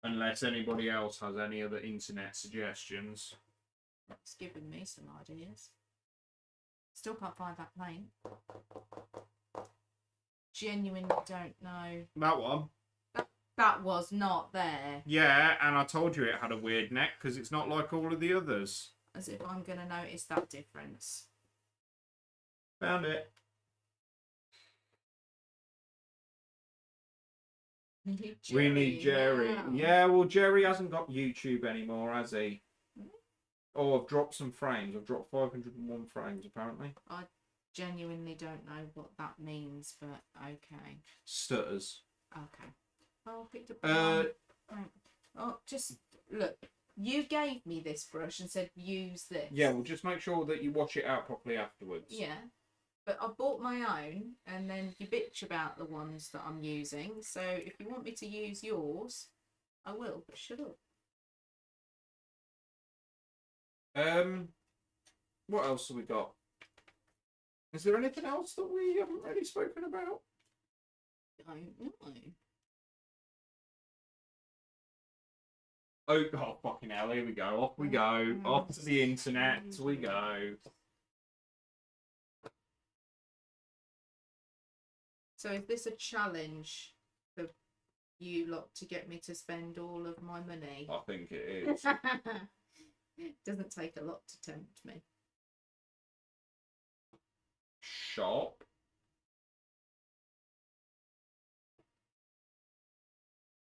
Unless anybody else has any other internet suggestions. It's given me some ideas. Still can't find that plane. genuinely don't know. That one. That was not there. Yeah, and I told you it had a weird neck because it's not like all of the others. As if I'm going to notice that difference. Found it. We need Jerry. now. Yeah, well, Jerry hasn't got YouTube anymore, has he? Oh, I've dropped some frames. I've dropped 501 frames, apparently. I genuinely don't know what that means, but okay. Stutters. Okay. Oh, I picked up one. Right. Oh, just look. You gave me this brush and said use this. Yeah, well, just make sure that you wash it out properly afterwards. Yeah. But I bought my own, and then you bitch about the ones that I'm using. So if you want me to use yours, I will. But shut up. What else have we got? Is there anything else that we haven't really spoken about? I don't know. Oh, fucking hell, here we go. Off we go. Off to the internet we go. So is this a challenge for you lot to get me to spend all of my money? I think it is. Doesn't take a lot to tempt me. Shop.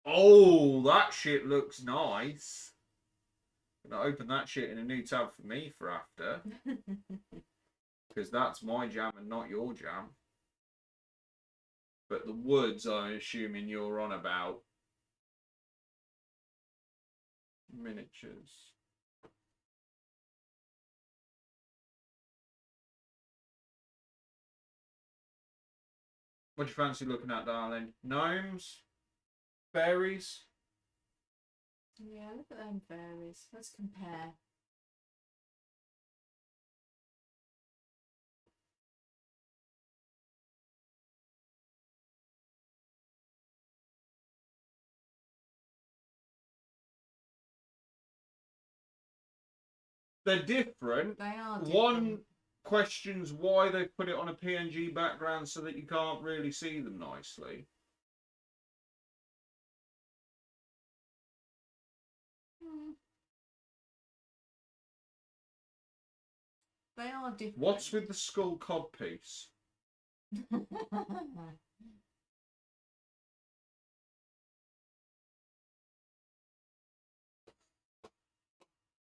Oh, that shit looks nice. Gonna open that shit in a new tab for me for after. Because that's my jam and not your jam. But the woods, I'm assuming you're on about. Miniatures. What do you fancy looking at, darling? Gnomes? Fairies? Yeah, look at them fairies. Let's compare. They're different. They are different. One questions why they put it on a PNG background so that you can't really see them nicely. They are different. What's with the skull cod piece?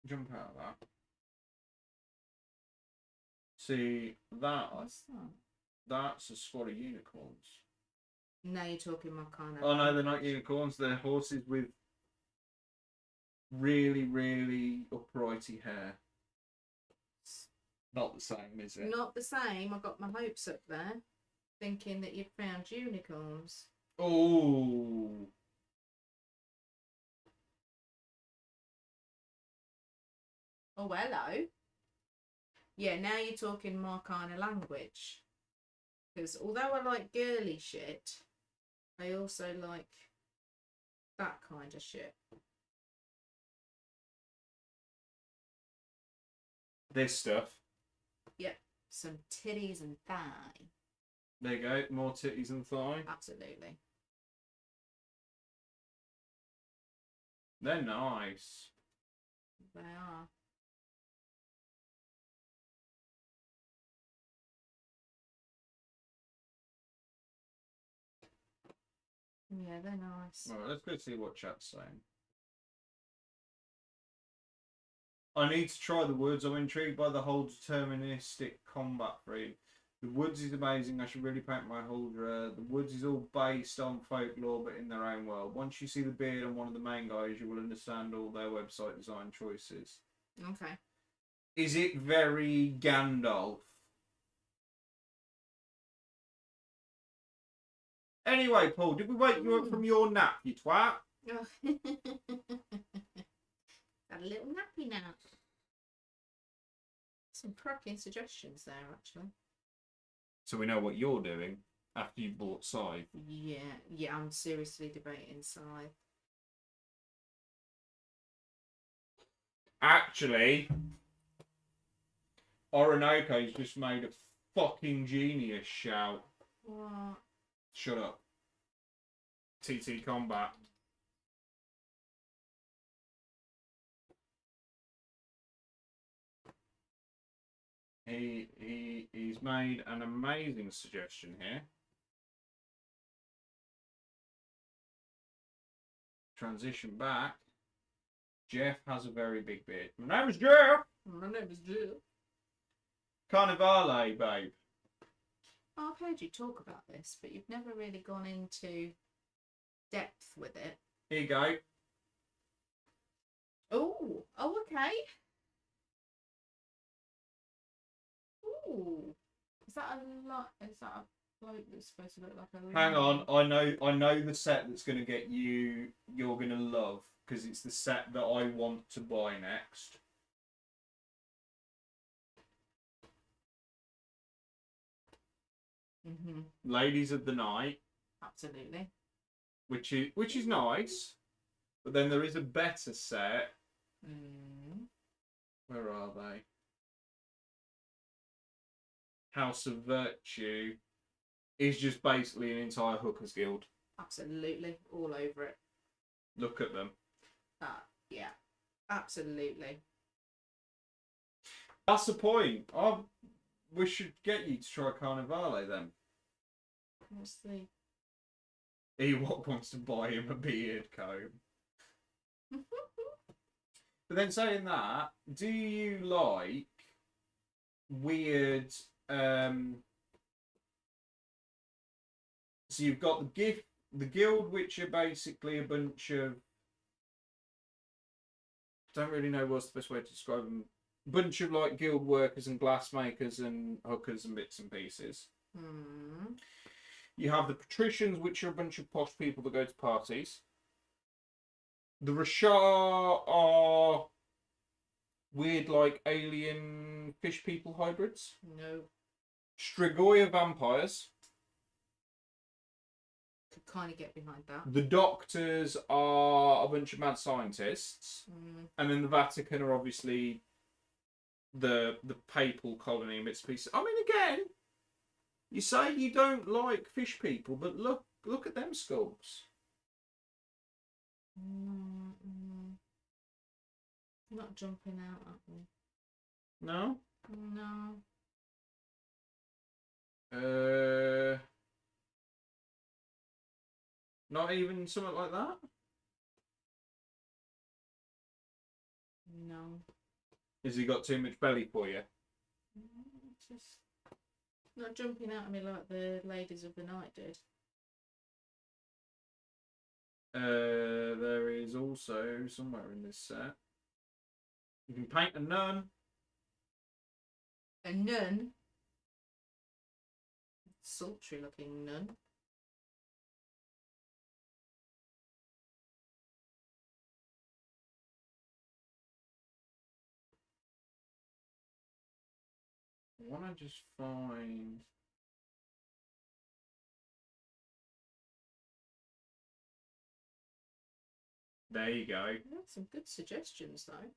Jump out of that. See, What's that? that's a squad of unicorns. Now you're talking my kind of. Oh no, they're not unicorns, they're horses with really, really uprighty hair. Not the same, is it? Not the same. I got my hopes up there, thinking that you'd found unicorns. Oh. Oh, hello. Yeah, now you're talking my kind of language. Because although I like girly shit, I also like that kind of shit. This stuff. Yep, some titties and thigh. There you go, more titties and thigh. Absolutely. They're nice. They are. Yeah, they're nice. Alright, let's go see what chat's saying. I need to try the woods. I'm intrigued by the whole deterministic combat theme. The woods is amazing. I should really paint my holder. The woods is all based on folklore, but in their own world. Once you see the beard on one of the main guys, you will understand all their website design choices. Okay. Is it very Gandalf? Anyway, Paul, did we wake you up from your nap, you twat? Oh. Got a little nappy nap. Some cracking suggestions there, actually. So we know what you're doing after you bought Scythe. Yeah, I'm seriously debating Scythe. Actually, Orinoco's just made a fucking genius shout. What? Shut up. TT Combat. He's made an amazing suggestion here. Transition back. Jeff has a very big beard. My name is Jeff. My name is Jill. Carnivale, babe. I've heard you talk about this, but you've never really gone into depth with it. Here you go. Oh, okay. Ooh, is that a lot? Is that a bloke that's supposed to look like a? Hang on, I know the set that's gonna get you're gonna love, because it's the set that I want to buy next. Ladies of the Night. Absolutely. Which is nice, but then there is a better set. Where are they? House of Virtue is just basically an entire hookers guild. Absolutely, all over it. Look at them. Yeah, absolutely. That's the point. We should get you to try Carnivale then. What's the? Ewok wants to buy him a beard comb. But then saying that, do you like weird? So you've got the guild, which are basically a bunch of. Don't really know what's the best way to describe them. Bunch of like guild workers and glassmakers and hookers and bits and pieces. You have the patricians, which are a bunch of posh people that go to parties. The Rashar are weird, like alien fish people hybrids. No. Strigoi are vampires. Could kind of get behind that. The Doctors are a bunch of mad scientists. And then the Vatican are obviously the papal colony and bits and pieces. I mean, again, you say you don't like fish people, but look at them skulls. Not jumping out at me. No? No. Not even something like that? No. Has he got too much belly for you? Just not jumping out at me like the Ladies of the Night did. There is also somewhere in this set. You can paint a nun. A nun? Sultry looking nun. I want to just find. There you go. That's some good suggestions, though.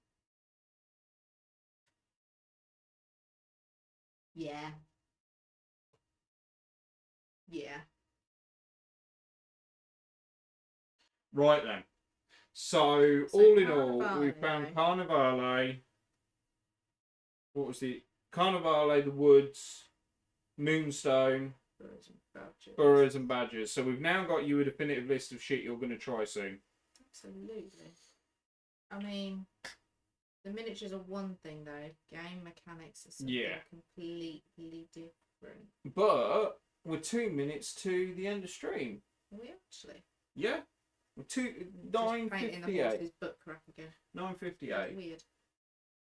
Yeah. Yeah. Right then. So all in all, we found Carnivale. What was the Carnivale, the Woods, Moonstone, Burrows and Badgers. So we've now got you a definitive list of shit you're going to try soon. Absolutely. I mean, the miniatures are one thing though. Game mechanics are something completely different. But we're 2 minutes to the end of stream. Are we actually? Yeah. 9:58. Book crap again. 9:58. Weird.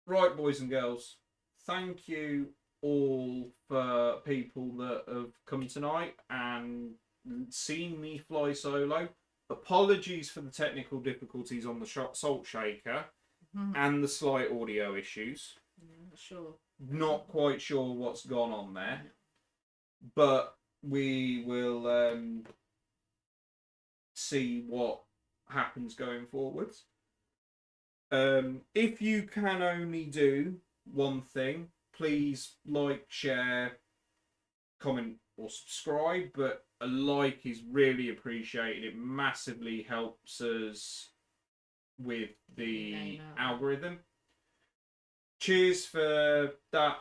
Right, boys and girls. Thank you all for people that have come tonight and seen me fly solo. Apologies for the technical difficulties on the Salt Shaker and the slight audio issues. Yeah, sure. Not quite sure what's gone on there. But we will see what happens going forwards. If you can only do one thing, please like, share, comment or subscribe, but a like is really appreciated. It massively helps us with the algorithm. Cheers for that,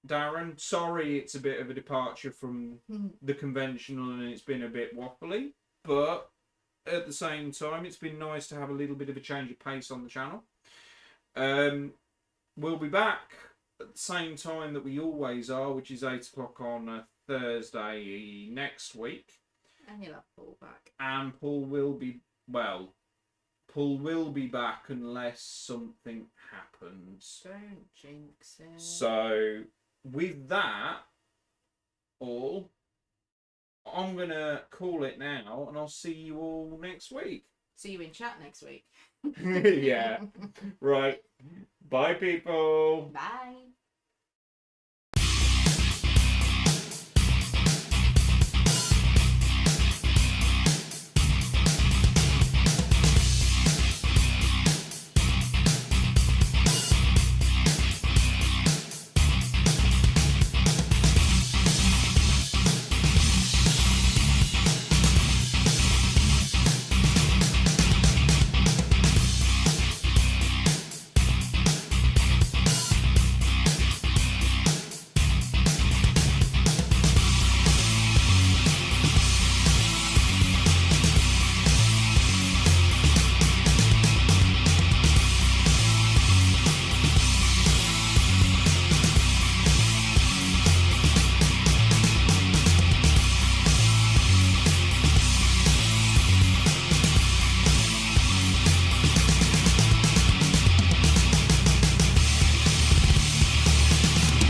Darren. Sorry it's a bit of a departure from the conventional and it's been a bit waffly, but at the same time it's been nice to have a little bit of a change of pace on the channel. We'll be back at the same time that we always are, which is 8 o'clock on a Thursday next week. And you'll have Paul back. And Paul will be, well, Paul will be back unless something happens. Don't jinx it. So, with that, all, I'm going to call it now, and I'll see you all next week. See you in chat next week. Yeah. Right. Bye, people. Bye.